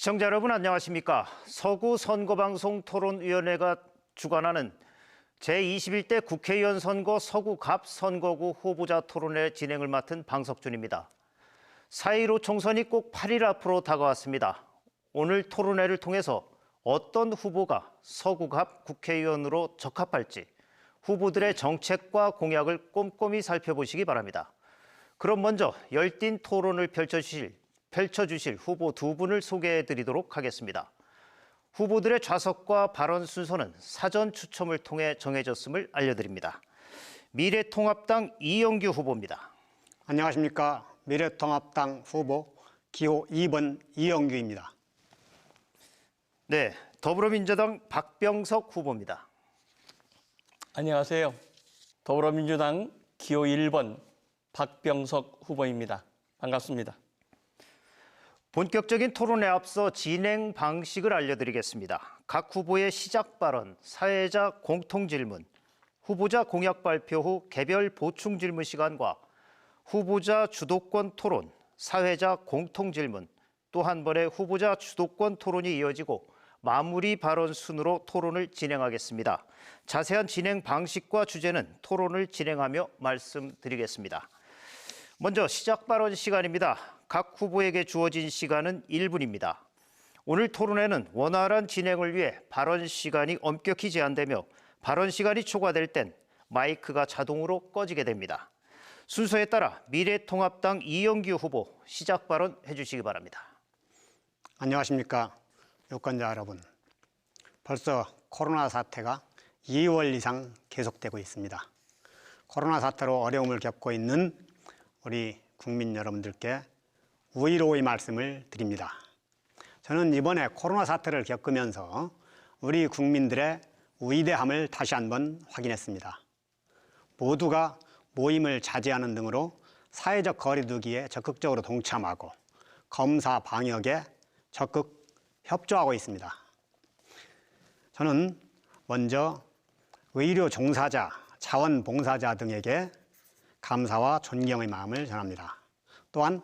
시청자 여러분 안녕하십니까? 서구 선거방송 토론위원회가 주관하는 제21대 국회의원 선거 서구갑 선거구 후보자 토론회 진행을 맡은 방석준입니다. 4.15 총선이 꼭 8일 앞으로 다가왔습니다. 오늘 토론회를 통해서 어떤 후보가 서구갑 국회의원으로 적합할지 후보들의 정책과 공약을 꼼꼼히 살펴보시기 바랍니다. 그럼 먼저 열띤 토론을 펼쳐주실 후보 두 분을 소개해드리도록 하겠습니다. 후보들의 좌석과 발언 순서는 사전 추첨을 통해 정해졌음을 알려드립니다. 미래통합당 이영규 후보입니다. 안녕하십니까. 미래통합당 후보 기호 2번 이영규입니다. 네, 더불어민주당 박병석 후보입니다. 안녕하세요. 더불어민주당 기호 1번 박병석 후보입니다. 반갑습니다. 본격적인 토론에 앞서 진행 방식을 알려드리겠습니다. 각 후보의 시작 발언, 사회자 공통 질문, 후보자 공약 발표 후 개별 보충 질문 시간과 후보자 주도권 토론, 사회자 공통 질문, 또 한 번의 후보자 주도권 토론이 이어지고 마무리 발언 순으로 토론을 진행하겠습니다. 자세한 진행 방식과 주제는 토론을 진행하며 말씀드리겠습니다. 먼저 시작 발언 시간입니다. 각 후보에게 주어진 시간은 1분입니다. 오늘 토론회는 원활한 진행을 위해 발언 시간이 엄격히 제한되며 발언 시간이 초과될 땐 마이크가 자동으로 꺼지게 됩니다. 순서에 따라 미래통합당 이영규 후보 시작 발언 해주시기 바랍니다. 안녕하십니까. 유권자 여러분. 벌써 코로나 사태가 2월 이상 계속되고 있습니다. 코로나 사태로 어려움을 겪고 있는 우리 국민 여러분들께 위로의 말씀을 드립니다. 저는 이번에 코로나 사태를 겪으면서 우리 국민들의 위대함을 다시 한번 확인했습니다. 모두가 모임을 자제하는 등으로 사회적 거리 두기에 적극적으로 동참하고 검사 방역에 적극 협조하고 있습니다. 저는 먼저 의료 종사자, 자원봉사자 등에게 감사와 존경의 마음을 전합니다. 또한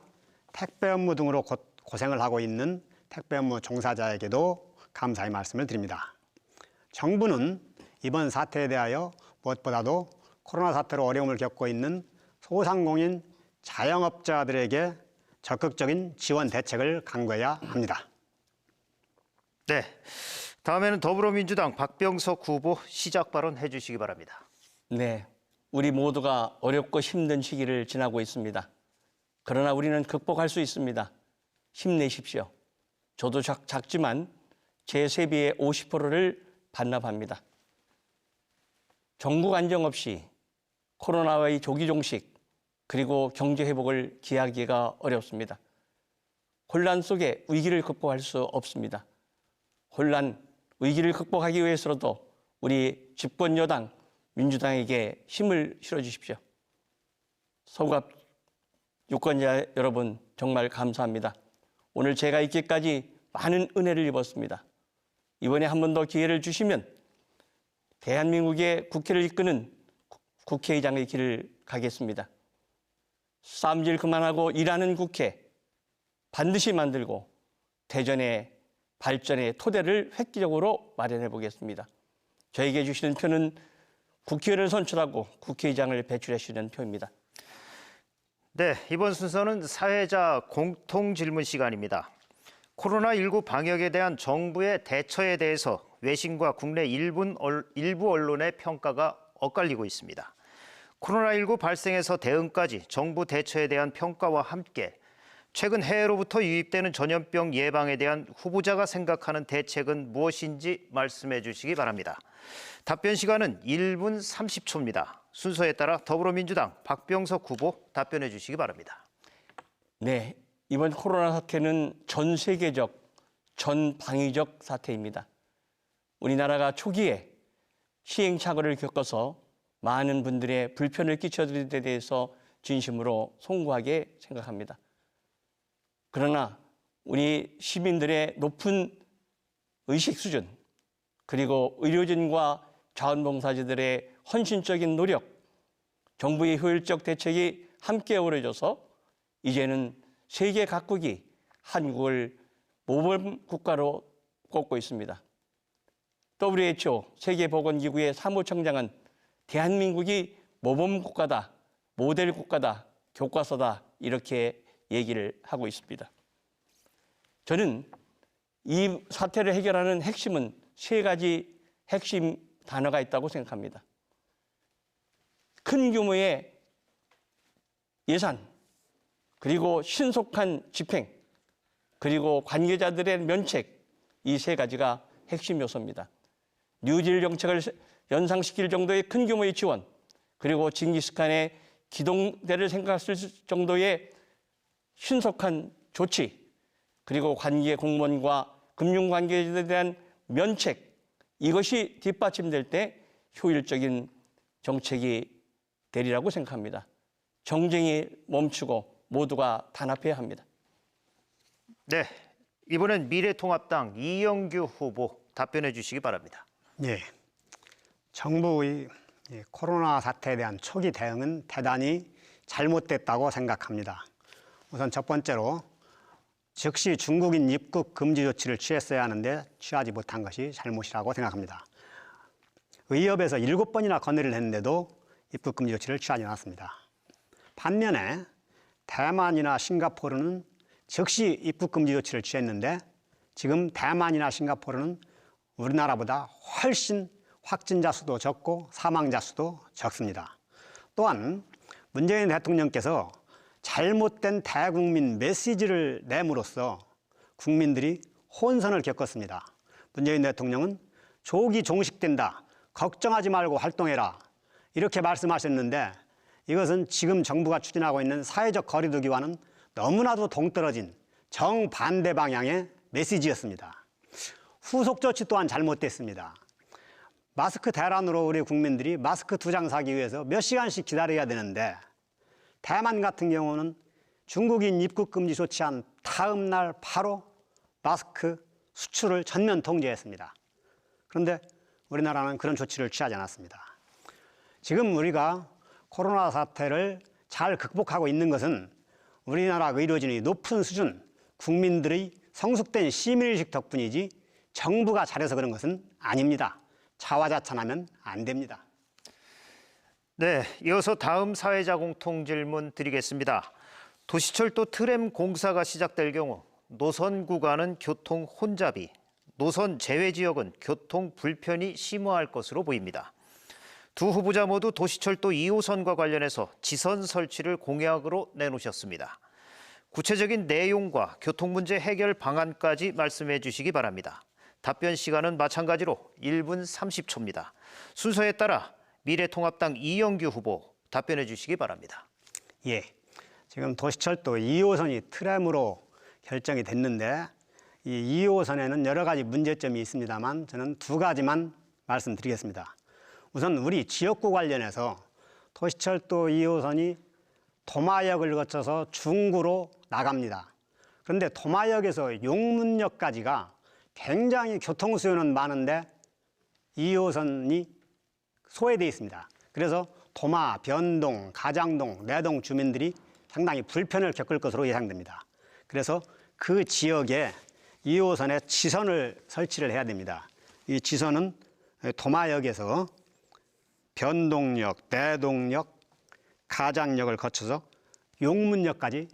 택배 업무 등으로 고생을 하고 있는 택배 업무 종사자에게도 감사의 말씀을 드립니다. 정부는 이번 사태에 대하여 무엇보다도 코로나 사태로 어려움을 겪고 있는 소상공인 자영업자들에게 적극적인 지원 대책을 강구해야 합니다. 네, 다음에는 더불어민주당 박병석 후보 시작 발언 해주시기 바랍니다. 네, 우리 모두가 어렵고 힘든 시기를 지나고 있습니다. 그러나 우리는 극복할 수 있습니다. 힘내십시오. 저도 작지만 제 세비의 50%를 반납합니다. 전국 안정 없이 코로나와의 조기 종식 그리고 경제 회복을 기하기가 어렵습니다. 혼란 속에 위기를 극복할 수 없습니다. 혼란, 위기를 극복하기 위해서라도 우리 집권 여당 민주당에게 힘을 실어주십시오. 서구갑 유권자 여러분 정말 감사합니다. 오늘 제가 있기까지 많은 은혜를 입었습니다. 이번에 한 번 더 기회를 주시면 대한민국의 국회를 이끄는 국회의장의 길을 가겠습니다. 쌈질 그만하고 일하는 국회 반드시 만들고 대전의 발전의 토대를 획기적으로 마련해 보겠습니다. 저에게 주시는 표는 국회의원을 선출하고 국회의장을 배출해 주시는 표입니다. 네, 이번 순서는 사회자 공통 질문 시간입니다. 코로나19 방역에 대한 정부의 대처에 대해서 외신과 국내 일부 언론의 평가가 엇갈리고 있습니다. 코로나19 발생에서 대응까지 정부 대처에 대한 평가와 함께 최근 해외로부터 유입되는 전염병 예방에 대한 후보자가 생각하는 대책은 무엇인지 말씀해 주시기 바랍니다. 답변 시간은 1분 30초입니다. 순서에 따라 더불어민주당 박병석 후보 답변해 주시기 바랍니다. 네, 이번 코로나 사태는 전 세계적, 전 방위적 사태입니다. 우리나라가 초기에 시행착오를 겪어서 많은 분들의 불편을 끼쳐드린 데 대해서 진심으로 송구하게 생각합니다. 그러나 우리 시민들의 높은 의식 수준, 그리고 의료진과 자원봉사자들의 헌신적인 노력, 정부의 효율적 대책이 함께 어우러져서 이제는 세계 각국이 한국을 모범 국가로 꼽고 있습니다. WHO 세계보건기구의 사무총장은 대한민국이 모범 국가다, 모델 국가다, 교과서다 이렇게 얘기를 하고 있습니다. 저는 이 사태를 해결하는 핵심은 세 가지 핵심 단어가 있다고 생각합니다. 큰 규모의 예산, 그리고 신속한 집행, 그리고 관계자들의 면책, 이 세 가지가 핵심 요소입니다. 뉴딜 정책을 연상시킬 정도의 큰 규모의 지원, 그리고 징기스칸의 기동대를 생각했을 정도의 신속한 조치, 그리고 관계 공무원과 금융관계자들에 대한 면책, 이것이 뒷받침될 때 효율적인 정책이 되리라고 생각합니다. 정쟁이 멈추고 모두가 단합해야 합니다. 네, 이번엔 미래통합당 이영규 후보 답변해 주시기 바랍니다. 예, 정부의 코로나 사태에 대한 초기 대응은 대단히 잘못됐다고 생각합니다. 우선 첫 번째로 즉시 중국인 입국 금지 조치를 취했어야 하는데 취하지 못한 것이 잘못이라고 생각합니다. 의협에서 7번이나 건의를 했는데도 입국 금지 조치를 취하지 않았습니다. 반면에 대만이나 싱가포르는 즉시 입국 금지 조치를 취했는데 지금 대만이나 싱가포르는 우리나라보다 훨씬 확진자 수도 적고 사망자 수도 적습니다. 또한 문재인 대통령께서 잘못된 대국민 메시지를 내므로써 국민들이 혼선을 겪었습니다. 문재인 대통령은 조기 종식된다, 걱정하지 말고 활동해라 이렇게 말씀하셨는데 이것은 지금 정부가 추진하고 있는 사회적 거리두기와는 너무나도 동떨어진 정반대 방향의 메시지였습니다. 후속 조치 또한 잘못됐습니다. 마스크 대란으로 우리 국민들이 마스크 2장 사기 위해서 몇 시간씩 기다려야 되는데 대만 같은 경우는 중국인 입국 금지 조치한 다음 날 바로 마스크 수출을 전면 통제했습니다. 그런데 우리나라는 그런 조치를 취하지 않았습니다. 지금 우리가 코로나 사태를 잘 극복하고 있는 것은 우리나라 의료진의 높은 수준, 국민들의 성숙된 시민의식 덕분이지 정부가 잘해서 그런 것은 아닙니다. 자화자찬하면 안 됩니다. 네, 이어서 다음 사회자 공통 질문 드리겠습니다. 도시철도 트램 공사가 시작될 경우 노선 구간은 교통 혼잡이, 노선 제외 지역은 교통 불편이 심화할 것으로 보입니다. 두 후보자 모두 도시철도 2호선과 관련해서 지선 설치를 공약으로 내놓으셨습니다. 구체적인 내용과 교통 문제 해결 방안까지 말씀해 주시기 바랍니다. 답변 시간은 마찬가지로 1분 30초입니다. 순서에 따라 미래통합당 이영규 후보 답변해 주시기 바랍니다. 예, 지금 도시철도 2호선이 트램으로 결정이 됐는데 이 2호선에는 여러 가지 문제점이 있습니다만 저는 두 가지만 말씀드리겠습니다. 우선 우리 지역구 관련해서 도시철도 2호선이 도마역을 거쳐서 중구로 나갑니다. 그런데 도마역에서 용문역까지가 굉장히 교통수요는 많은데 2호선이 소외되어 있습니다. 그래서 도마, 변동, 가장동, 내동 주민들이 상당히 불편을 겪을 것으로 예상됩니다. 그래서 그 지역에 2호선에 지선을 설치를 해야 됩니다. 이 지선은 도마역에서 변동역, 내동역, 가장역을 거쳐서 용문역까지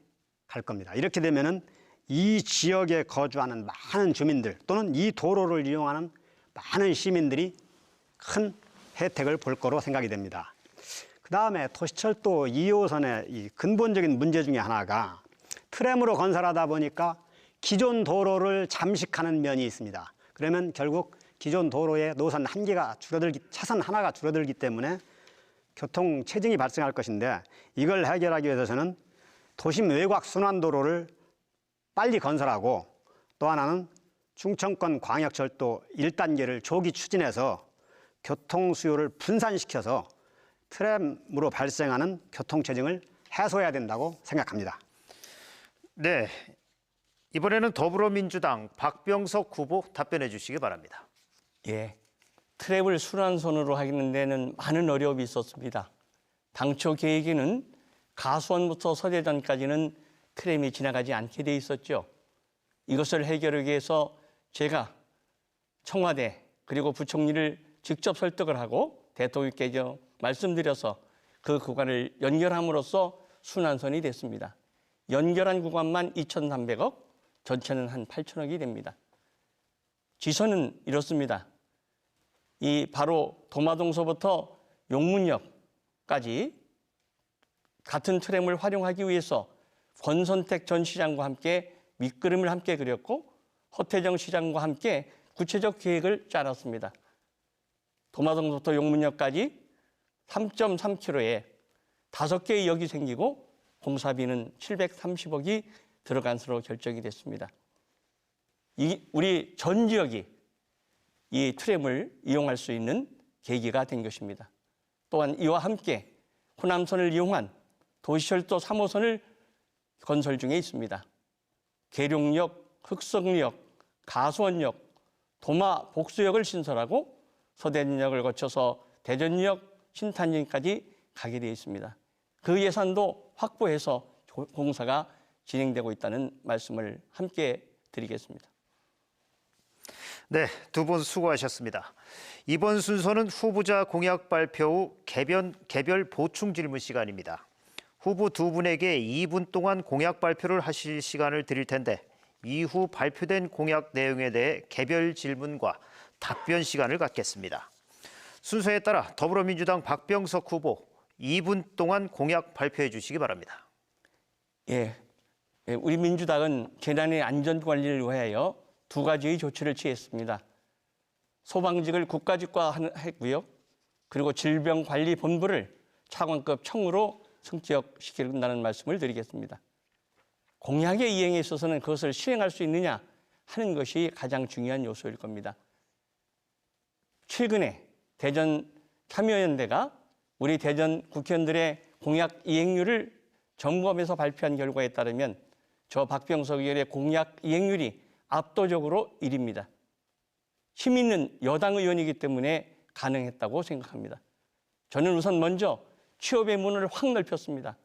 갈 겁니다. 이렇게 되면은 이 지역에 거주하는 많은 주민들 또는 이 도로를 이용하는 많은 시민들이 큰 혜택을 볼 거로 생각이 됩니다. 그 다음에 도시철도 2호선의 이 근본적인 문제 중에 하나가 트램으로 건설하다 보니까 기존 도로를 잠식하는 면이 있습니다. 그러면 결국 기존 도로의 노선 한 개가 줄어들기, 차선 하나가 줄어들기 때문에 교통 체증이 발생할 것인데 이걸 해결하기 위해서는 도심 외곽 순환도로를 빨리 건설하고 또 하나는 충청권 광역철도 1단계를 조기 추진해서 교통 수요를 분산시켜서 트램으로 발생하는 교통 체증을 해소해야 된다고 생각합니다. 네, 이번에는 더불어민주당 박병석 후보 답변해 주시기 바랍니다. 예, 트램을 순환선으로 하는 데는 많은 어려움이 있었습니다. 당초 계획에는 가수원부터 서대전까지는 트램이 지나가지 않게 돼 있었죠. 이것을 해결하기 위해서 제가 청와대 그리고 부총리를 직접 설득을 하고 대통령께 말씀드려서 그 구간을 연결함으로써 순환선이 됐습니다. 연결한 구간만 2,300억, 전체는 한 8천억이 됩니다. 지선은 이렇습니다. 이 바로 도마동서부터 용문역까지 같은 트램을 활용하기 위해서 권선택 전 시장과 함께 밑그림을 함께 그렸고 허태정 시장과 함께 구체적 계획을 짜놨습니다. 도마동서부터 용문역까지 3.3km에 5개의 역이 생기고 공사비는 730억이 들어간 것으로 결정이 됐습니다. 우리 전 지역이 이 트램을 이용할 수 있는 계기가 된 것입니다. 또한 이와 함께 호남선을 이용한 도시철도 3호선을 건설 중에 있습니다. 계룡역, 흑성역, 가수원역, 도마 복수역을 신설하고 서대문역을 거쳐서 대전역, 신탄진까지 가게 되어 있습니다. 그 예산도 확보해서 공사가 진행되고 있다는 말씀을 함께 드리겠습니다. 네, 두 분 수고하셨습니다. 이번 순서는 후보자 공약 발표 후 개별 보충 질문 시간입니다. 후보 두 분에게 2분 동안 공약 발표를 하실 시간을 드릴 텐데 이후 발표된 공약 내용에 대해 개별 질문과 답변 시간을 갖겠습니다. 순서에 따라 더불어민주당 박병석 후보 2분 동안 공약 발표해 주시기 바랍니다. 우리 민주당은 재난의 안전 관리를 위하여 2가지의 조치를 취했습니다. 소방직을 국가직화했고요. 그리고 질병관리본부를 차관급 청으로 승격시킨다는 말씀을 드리겠습니다. 공약의 이행에 있어서는 그것을 실행할 수 있느냐 하는 것이 가장 중요한 요소일 겁니다. 최근에 대전 참여연대가 우리 대전 국회의원들의 공약 이행률을 점검해서 발표한 결과에 따르면 저 박병석 의원의 공약 이행률이 압도적으로 1위입니다. 힘 있는 여당 의원이기 때문에 가능했다고 생각합니다. 저는 우선 먼저 취업의 문을 확 넓혔습니다.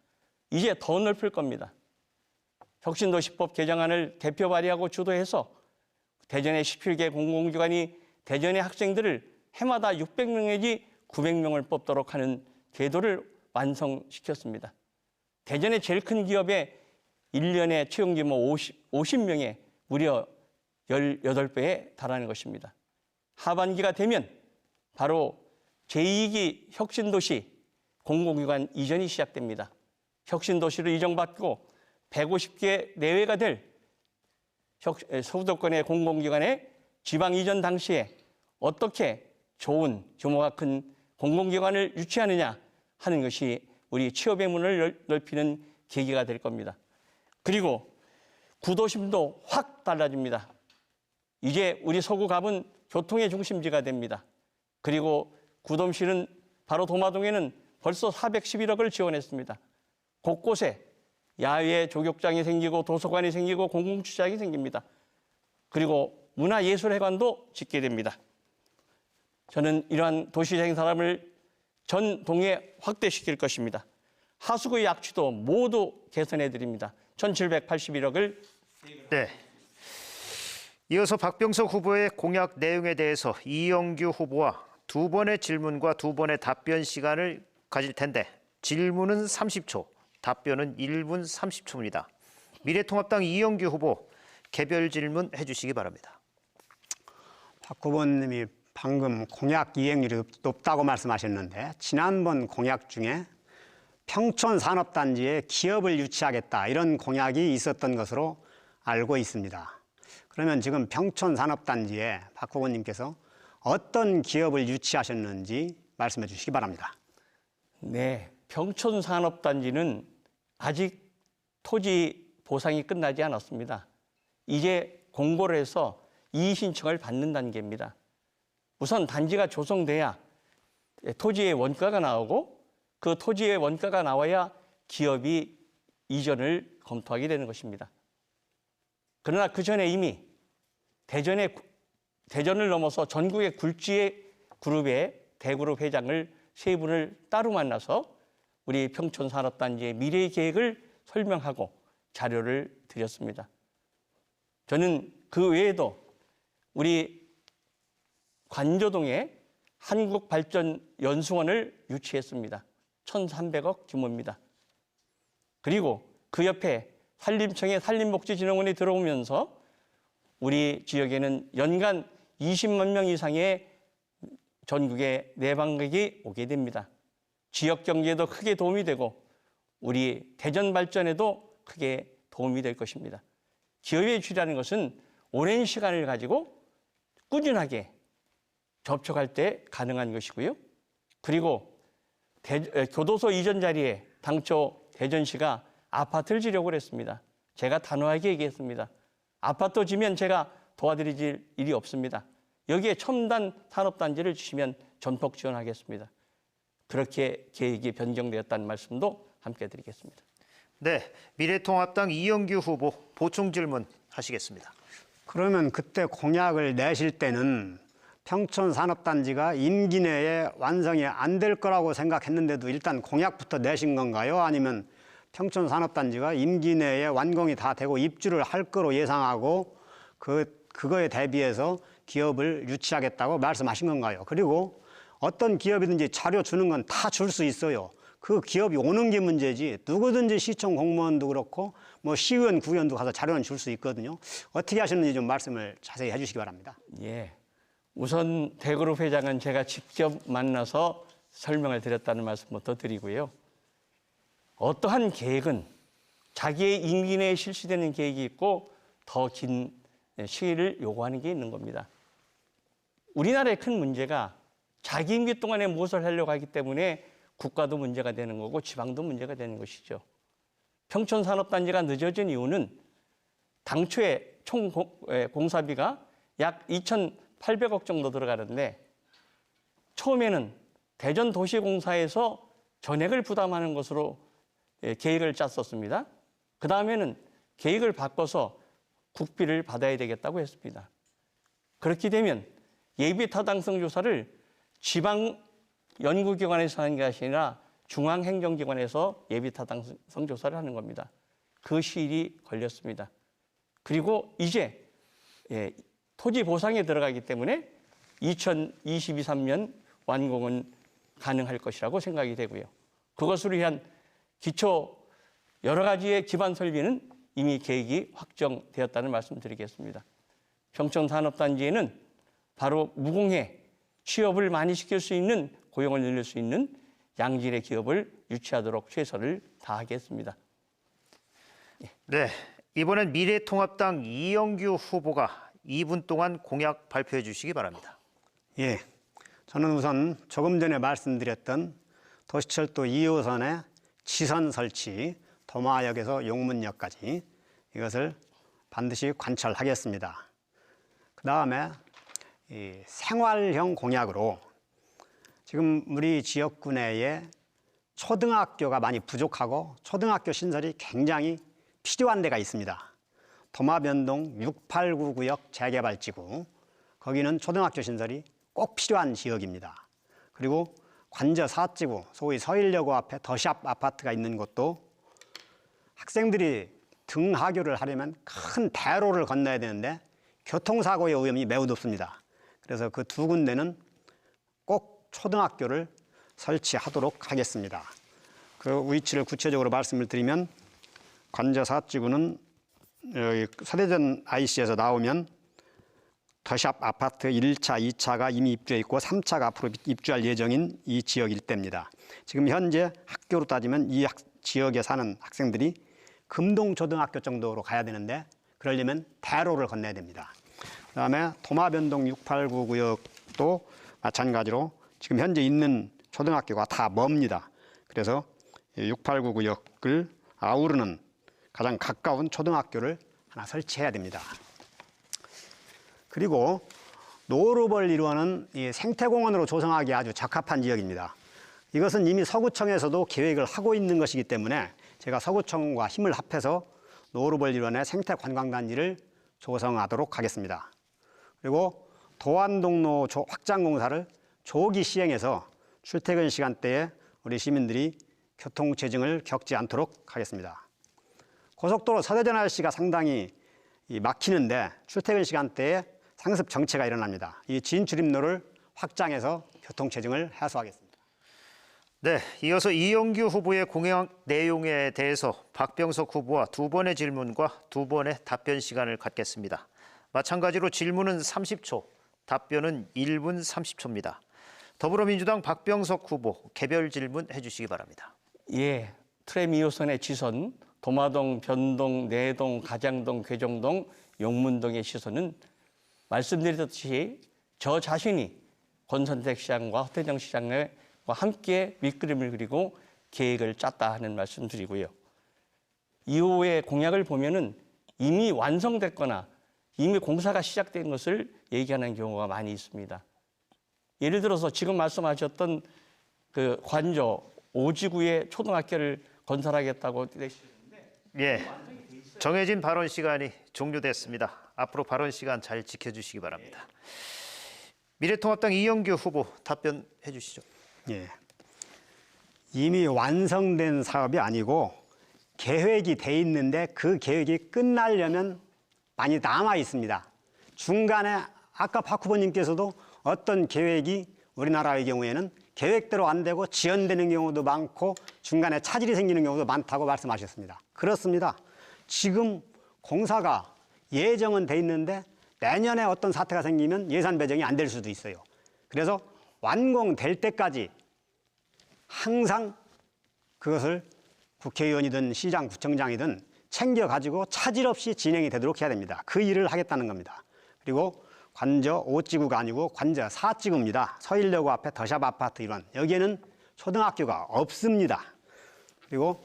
이제 더 넓힐 겁니다. 혁신도시법 개정안을 대표 발의하고 주도해서 대전의 17개 공공기관이 대전의 학생들을 해마다 600명 내지 900명을 뽑도록 하는 제도를 완성시켰습니다. 대전의 제일 큰 기업의 1년의 채용 규모 50명에 무려 18배에 달하는 것입니다. 하반기가 되면 바로 제2기 혁신도시 공공기관 이전이 시작됩니다. 혁신도시로 이전받고 150개 내외가 될 수도권의 공공기관의 지방 이전 당시에 어떻게 좋은 규모가 큰 공공기관을 유치하느냐 하는 것이 우리 취업의 문을 넓히는 계기가 될 겁니다. 그리고 구도심도 확 달라집니다. 이제 우리 서구갑은 교통의 중심지가 됩니다. 그리고 구돔시는 바로 도마동에는 벌써 411억을 지원했습니다. 곳곳에 야외 조격장이 생기고 도서관이 생기고 공공주차장이 생깁니다. 그리고 문화예술회관도 짓게 됩니다. 저는 이러한 도시재생 사업을 전 동에 확대시킬 것입니다. 하수구의 약취도 모두 개선해 드립니다. 1,781억을. 네. 이어서 박병석 후보의 공약 내용에 대해서 이영규 후보와 2번의 질문과 2번의 답변 시간을 가질 텐데 질문은 30초, 답변은 1분 30초입니다. 미래통합당 이영규 후보 개별 질문 해주시기 바랍니다. 박 후보님이 방금 공약 이행률이 높다고 말씀하셨는데 지난번 공약 중에 평촌산업단지에 기업을 유치하겠다 이런 공약이 있었던 것으로 알고 있습니다. 그러면 지금 평촌산업단지에 박 후보님께서 어떤 기업을 유치하셨는지 말씀해 주시기 바랍니다. 네, 평촌산업단지는 아직 토지 보상이 끝나지 않았습니다. 이제 공고를 해서 이의 신청을 받는 단계입니다. 우선 단지가 조성돼야 토지의 원가가 나오고 그 토지의 원가가 나와야 기업이 이전을 검토하게 되는 것입니다. 그러나 그 전에 이미 대전을 넘어서 전국의 굴지의 그룹의 대그룹 회장을 3분을 따로 만나서 우리 평촌산업단지의 미래 계획을 설명하고 자료를 드렸습니다. 저는 그 외에도 우리 관조동에 한국발전연수원을 유치했습니다. 1,300억 규모입니다. 그리고 그 옆에 산림청의 산림복지진흥원이 들어오면서 우리 지역에는 연간 20만 명 이상의 전국의 내방객이 오게 됩니다. 지역 경제에도 크게 도움이 되고 우리 대전 발전에도 크게 도움이 될 것입니다. 기업의 유치라는 것은 오랜 시간을 가지고 꾸준하게 접촉할 때 가능한 것이고요. 그리고 교도소 이전 자리에 당초 대전시가 아파트를 지려고 했습니다. 제가 단호하게 얘기했습니다. 아파트 지면 제가 도와드릴 일이 없습니다. 여기에 첨단 산업단지를 주시면 전폭 지원하겠습니다. 그렇게 계획이 변경되었다는 말씀도 함께 드리겠습니다. 네, 미래통합당 이영규 후보 보충 질문 하시겠습니다. 그러면 그때 공약을 내실 때는 평촌 산업단지가 임기 내에 완성이 안 될 거라고 생각했는데도 일단 공약부터 내신 건가요? 아니면 평촌 산업단지가 임기 내에 완공이 다 되고 입주를 할 거로 예상하고 그거에 대비해서 기업을 유치하겠다고 말씀하신 건가요? 그리고 어떤 기업이든지 자료 주는 건 다 줄 수 있어요. 그 기업이 오는 게 문제지 누구든지 시청 공무원도 그렇고 뭐 시의원, 구의원도 가서 자료는 줄 수 있거든요. 어떻게 하셨는지 좀 말씀을 자세히 해주시기 바랍니다. 예, 우선 대그룹 회장은 제가 직접 만나서 설명을 드렸다는 말씀부터 드리고요. 어떠한 계획은 자기의 임기 내에 실시되는 계획이 있고 더 긴 시기를 요구하는 게 있는 겁니다. 우리나라의 큰 문제가 자기 임기 동안에 무엇을 하려고 하기 때문에 국가도 문제가 되는 거고 지방도 문제가 되는 것이죠. 평촌산업단지가 늦어진 이유는 당초에 총 공사비가 약 2,800억 정도 들어가는데 처음에는 대전도시공사에서 전액을 부담하는 것으로 계획을 짰었습니다. 그 다음에는 계획을 바꿔서 국비를 받아야 되겠다고 했습니다. 그렇게 되면 예비타당성 조사를 지방 연구기관에서 하는 것이 아니라 중앙행정기관에서 예비타당성 조사를 하는 겁니다. 그 시일이 걸렸습니다. 그리고 이제 토지 보상에 들어가기 때문에 2022-23년 완공은 가능할 것이라고 생각이 되고요. 그것으로 위한 기초 여러 가지의 기반 설비는 이미 계획이 확정되었다는 말씀 드리겠습니다. 평촌산업단지에는 바로 무공해 취업을 많이 시킬 수 있는 고용을 늘릴 수 있는 양질의 기업을 유치하도록 최선을 다하겠습니다. 네, 이번엔 미래통합당 이영규 후보가 2분 동안 공약 발표해 주시기 바랍니다. 예, 저는 우선 조금 전에 말씀드렸던 도시철도 2호선의 지선 설치, 도마역에서 용문역까지 이것을 반드시 관철하겠습니다. 그 다음에 생활형 공약으로 지금 우리 지역구 내에 초등학교가 많이 부족하고 초등학교 신설이 굉장히 필요한 데가 있습니다. 도마변동 689 구역 재개발지구, 거기는 초등학교 신설이 꼭 필요한 지역입니다. 그리고 관저 4지구, 소위 서일여고 앞에 더샵 아파트가 있는 곳도 학생들이 등하교를 하려면 큰 대로를 건너야 되는데 교통사고의 위험이 매우 높습니다. 그래서 그 두 군데는 꼭 초등학교를 설치하도록 하겠습니다. 그 위치를 구체적으로 말씀을 드리면 관저 4지구는 서대전 IC에서 나오면 더샵 아파트 1차, 2차가 이미 입주해 있고 3차가 앞으로 입주할 예정인 이 지역 일대입니다. 지금 현재 학교로 따지면 이 지역에 사는 학생들이 금동초등학교 정도로 가야 되는데 그러려면 대로를 건너야 됩니다. 그다음에 도마변동 689 구역도 마찬가지로 지금 현재 있는 초등학교가 다 멉니다. 그래서 689 구역을 아우르는 가장 가까운 초등학교를 하나 설치해야 됩니다. 그리고 노루벌 일원은 이 생태공원으로 조성하기 아주 적합한 지역입니다. 이것은 이미 서구청에서도 계획을 하고 있는 것이기 때문에 제가 서구청과 힘을 합해서 노루벌 일원의 생태관광단지를 조성하도록 하겠습니다. 그리고 도안동로 확장 공사를 조기 시행해서 출퇴근 시간대에 우리 시민들이 교통체증을 겪지 않도록 하겠습니다. 고속도로 서대전 IC가 상당히 이 막히는데 출퇴근 시간대에 상습 정체가 일어납니다. 이 진출입로를 확장해서 교통체증을 해소하겠습니다. 네, 이어서 이영규 후보의 공약 내용에 대해서 박병석 후보와 두 번의 질문과 두 번의 답변 시간을 갖겠습니다. 마찬가지로 질문은 30초, 답변은 1분 30초입니다. 더불어민주당 박병석 후보 개별 질문 해주시기 바랍니다. 예, 트램 2호선의 지선, 도마동, 변동, 내동, 가장동, 괴정동, 용문동의 시선은 말씀드렸듯이 저 자신이 권선택 시장과 허태정 시장과 함께 밑그림을 그리고 계획을 짰다 하는 말씀드리고요. 이후의 공약을 보면은 이미 완성됐거나 이미 공사가 시작된 것을 얘기하는 경우가 많이 있습니다. 예를 들어서 지금 말씀하셨던 그 관저 오지구의 초등학교를 건설하겠다고 내시는데 예, 정해진 발언 시간이 종료됐습니다. 앞으로 발언 시간 잘 지켜주시기 바랍니다. 미래통합당 이영규 후보 답변해 주시죠. 예. 이미 완성된 사업이 아니고 계획이 돼 있는데 그 계획이 끝나려면 많이 남아 있습니다. 중간에 아까 박 후보님께서도 어떤 계획이 우리나라의 경우에는 계획대로 안 되고 지연되는 경우도 많고 중간에 차질이 생기는 경우도 많다고 말씀하셨습니다. 그렇습니다. 지금 공사가 예정은 돼 있는데 내년에 어떤 사태가 생기면 예산 배정이 안 될 수도 있어요. 그래서 완공될 때까지 항상 그것을 국회의원이든 시장, 구청장이든 챙겨가지고 차질 없이 진행이 되도록 해야 됩니다. 그 일을 하겠다는 겁니다. 그리고 관저 5지구가 아니고 관저 4지구입니다. 서일여고 앞에 더샵 아파트 일원. 여기에는 초등학교가 없습니다. 그리고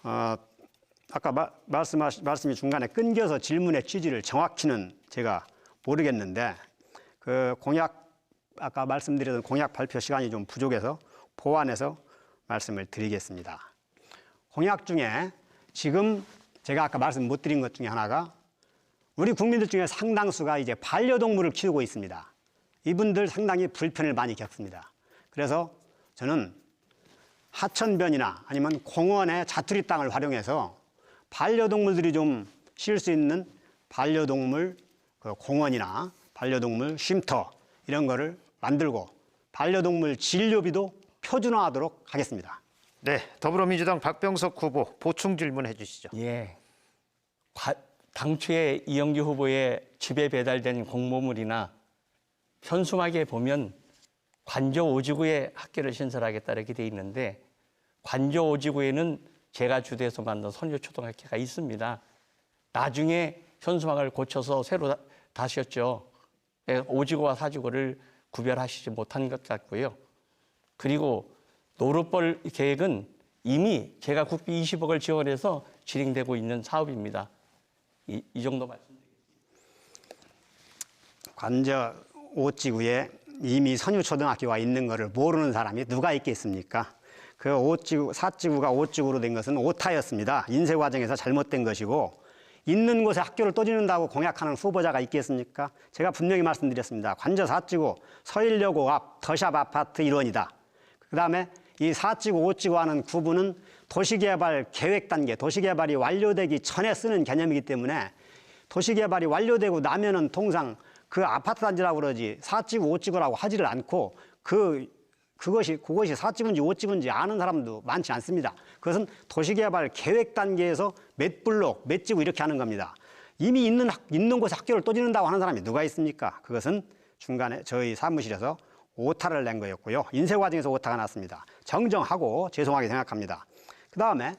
아까 말씀이 중간에 끊겨서 질문의 취지를 정확히는 제가 모르겠는데 그 공약 아까 말씀드렸던 공약 발표 시간이 좀 부족해서 보완해서 말씀을 드리겠습니다. 공약 중에 지금 제가 아까 말씀 못 드린 것 중에 하나가 우리 국민들 중에 상당수가 이제 반려동물을 키우고 있습니다. 이분들 상당히 불편을 많이 겪습니다. 그래서 저는 하천변이나 아니면 공원의 자투리 땅을 활용해서 반려동물들이 좀 쉴 수 있는 반려동물 공원이나 반려동물 쉼터 이런 거를 만들고 반려동물 진료비도 표준화하도록 하겠습니다. 네, 더불어민주당 박병석 후보 보충 질문해 주시죠. 예, 당초에 이영규 후보의 집에 배달된 공모물이나 현수막에 보면 관저 5지구에 학교를 신설하겠다 이렇게 돼 있는데 관저 5지구에는 제가 주도해서 만든 선교초등학교가 있습니다. 나중에 현수막을 고쳐서 새로 다셨죠. 5지구와 4지구를 구별하시지 못한 것 같고요. 그리고 노루벌 계획은 이미 제가 국비 20억을 지원해서 진행되고 있는 사업입니다. 이 정도 말씀드리겠습니다. 관저 5지구에 이미 선유초등학교가 있는 것을 모르는 사람이 누가 있겠습니까? 그 5지구, 4지구가 5지구로 된 것은 오타였습니다. 인쇄 과정에서 잘못된 것이고 있는 곳에 학교를 또 짓는다고 공약하는 후보자가 있겠습니까? 제가 분명히 말씀드렸습니다. 관저 4지구 서일여고 앞 더샵 아파트 일원이다. 그다음에 이 4지구, 5지구 하는 구분은 도시개발 계획 단계, 도시개발이 완료되기 전에 쓰는 개념이기 때문에 도시개발이 완료되고 나면은 통상 그 아파트 단지라고 그러지 4지구, 5지구라고 하지를 않고 그것이 4지구인지 5지구인지 아는 사람도 많지 않습니다. 그것은 도시개발 계획 단계에서 몇 블록, 몇 지구 이렇게 하는 겁니다. 이미 있는 곳에 학교를 또 짓는다고 하는 사람이 누가 있습니까? 그것은 중간에 저희 사무실에서 오타를 낸 거였고요. 인쇄 과정에서 오타가 났습니다. 정정하고 죄송하게 생각합니다. 그 다음에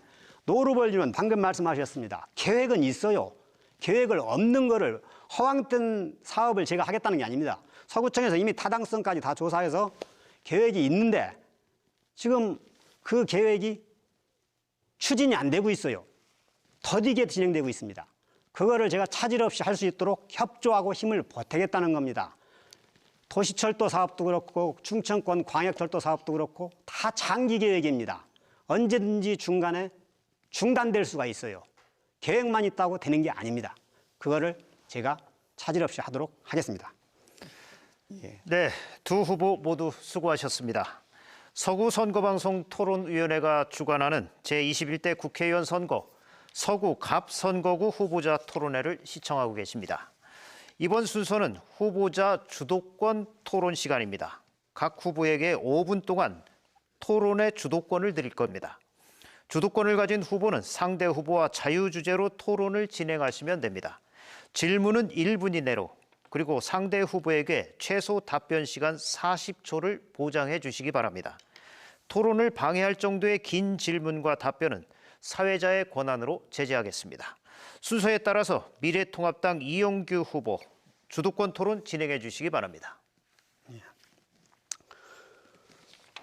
노루벌님은 방금 말씀하셨습니다. 계획은 있어요. 계획을 없는 거를 허황된 사업을 제가 하겠다는 게 아닙니다. 서구청에서 이미 타당성까지 다 조사해서 계획이 있는데 지금 그 계획이 추진이 안 되고 있어요. 더디게 진행되고 있습니다. 그거를 제가 차질 없이 할 수 있도록 협조하고 힘을 보태겠다는 겁니다. 도시철도 사업도 그렇고 충청권 광역철도 사업도 그렇고 다 장기 계획입니다. 언제든지 중간에 중단될 수가 있어요. 계획만 있다고 되는 게 아닙니다. 그거를 제가 차질 없이 하도록 하겠습니다. 네, 두 후보 모두 수고하셨습니다. 서구 선거방송 토론위원회가 주관하는 제21대 국회의원 선거 서구 갑선거구 후보자 토론회를 시청하고 계십니다. 이번 순서는 후보자 주도권 토론 시간입니다. 각 후보에게 5분 동안 토론의 주도권을 드릴 겁니다. 주도권을 가진 후보는 상대 후보와 자유주제로 토론을 진행하시면 됩니다. 질문은 1분 이내로, 그리고 상대 후보에게 최소 답변 시간 40초를 보장해 주시기 바랍니다. 토론을 방해할 정도의 긴 질문과 답변은 사회자의 권한으로 제재하겠습니다. 순서에 따라서 미래통합당 이영규 후보 주도권 토론 진행해 주시기 바랍니다.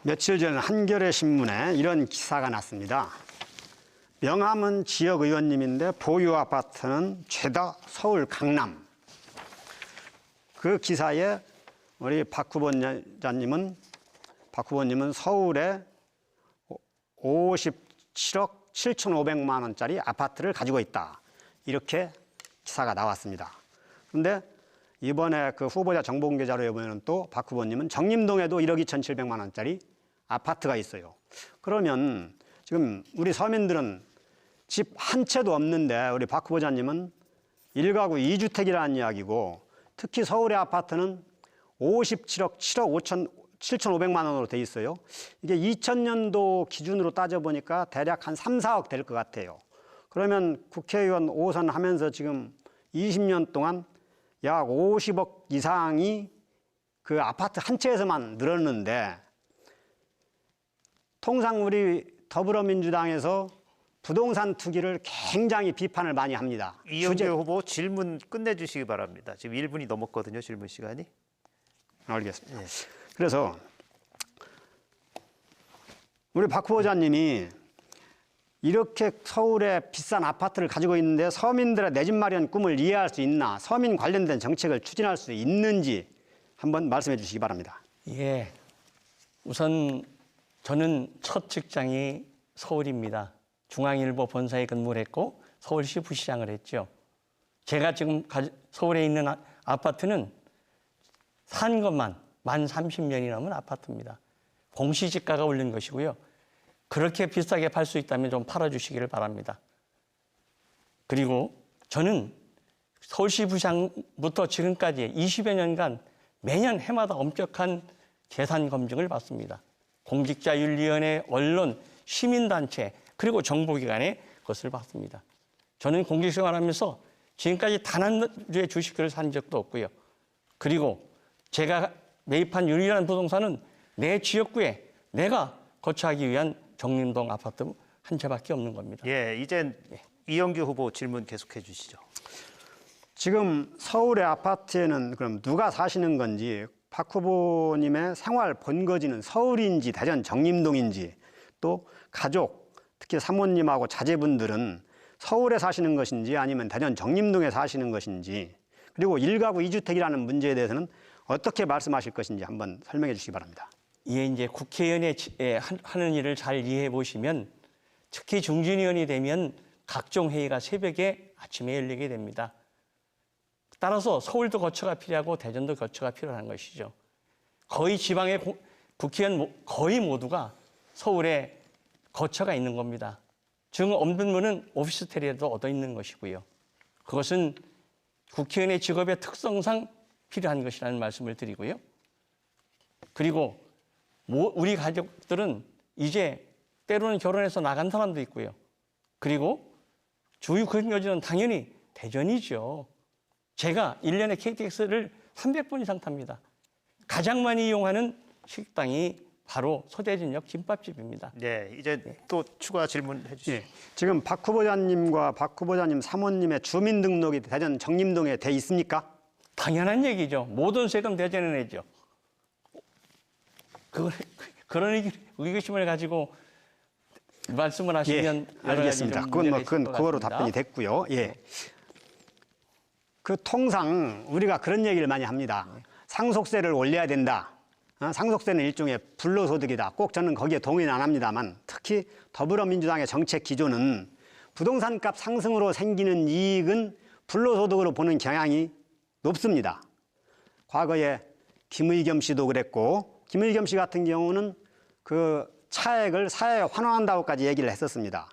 며칠 전 한겨레 신문에 이런 기사가 났습니다. 명함은 지역 의원님인데 보유 아파트는 죄다 서울 강남. 그 기사에 우리 박 후보자님은 서울에 57억 7,500만 원짜리 아파트를 가지고 있다. 이렇게 기사가 나왔습니다. 그런데 이번에 그 후보자 정보공개 자료에 보면 또 박 후보님은 정림동에도 1억 2,700만 원짜리 아파트가 있어요. 그러면 지금 우리 서민들은 집 한 채도 없는데 우리 박 후보자님은 1가구 2주택이라는 이야기고, 특히 서울의 아파트는 57억 7,500만 원으로 돼 있어요. 이게 2000년도 기준으로 따져보니까 대략 한 3, 4억 될 것 같아요. 그러면 국회의원 5선 하면서 지금 20년 동안 약 50억 이상이 그 아파트 한 채에서만 늘었는데, 통상 우리 더불어민주당에서 부동산 투기를 굉장히 비판을 많이 합니다. 이영규 후보 질문 끝내주시기 바랍니다. 지금 1분이 넘었거든요, 질문 시간이. 알겠습니다. 그래서 우리 박 후보자님이 이렇게 서울에 비싼 아파트를 가지고 있는데 서민들의 내 집 마련 꿈을 이해할 수 있나, 서민 관련된 정책을 추진할 수 있는지 한번 말씀해 주시기 바랍니다. 예. 우선 저는 첫 직장이 서울입니다. 중앙일보 본사에 근무를 했고 서울시 부시장을 했죠. 제가 지금 서울에 있는 아파트는 산 것만 만 30년이 넘은 아파트입니다. 공시지가가 올린 것이고요. 그렇게 비싸게 팔 수 있다면 좀 팔아주시기를 바랍니다. 그리고 저는 서울시 부시장부터 지금까지 20여 년간 매년 해마다 엄격한 계산 검증을 받습니다. 공직자윤리위원회, 언론, 시민단체, 그리고 정보기관의 것을 받습니다. 저는 공직생활하면서 지금까지 단 한 주의 주식을 산 적도 없고요. 그리고 제가 매입한 유일한 부동산은 내 지역구에 내가 거처하기 위한 정림동 아파트 한 채밖에 없는 겁니다. 예, 이젠 이영규 후보 질문 계속해 주시죠. 지금 서울의 아파트에는 그럼 누가 사시는 건지, 박 후보님의 생활 본거지는 서울인지 대전 정림동인지, 또 가족, 특히 사모님하고 자제분들은 서울에 사시는 것인지 아니면 대전 정림동에 사시는 것인지, 그리고 1가구 2주택이라는 문제에 대해서는 어떻게 말씀하실 것인지 한번 설명해 주시기 바랍니다. 이게 이제 국회의원이 하는 일을 잘 이해해 보시면, 특히 중진위원이 되면 각종 회의가 새벽에 아침에 열리게 됩니다. 따라서 서울도 거처가 필요하고 대전도 거처가 필요한 것이죠. 거의 지방의 국회의원 거의 모두가 서울에 거처가 있는 겁니다. 즉 없는 분은 오피스텔이라도 얻어 있는 것이고요. 그것은 국회의원의 직업의 특성상 필요한 것이라는 말씀을 드리고요. 그리고 우리 가족들은 이제 때로는 결혼해서 나간 사람도 있고요. 그리고 주요 근거지는 당연히 대전이죠. 제가 1년에 KTX를 300번 이상 탑니다. 가장 많이 이용하는 식당이 바로 서대진역 김밥집입니다. 네, 이제 또 추가 질문해 주시죠. 예, 지금 박 후보자님과 박 후보자님 사모님의 주민등록이 대전 정림동에 돼 있습니까? 당연한 얘기죠. 모든 세금 대전에 내죠. 그런 의구심을 가지고 말씀을 하시면 예, 알겠습니다. 그건 그거로 답변이 됐고요. 예. 그 통상 우리가 그런 얘기를 많이 합니다. 상속세를 올려야 된다. 상속세는 일종의 불로소득이다. 꼭 저는 거기에 동의는 안 합니다만, 특히 더불어민주당의 정책 기조는 부동산값 상승으로 생기는 이익은 불로소득으로 보는 경향이 높습니다. 과거에 김의겸 씨도 그랬고, 김의겸 씨 같은 경우는 그 차액을 사회에 환원한다고까지 얘기를 했었습니다.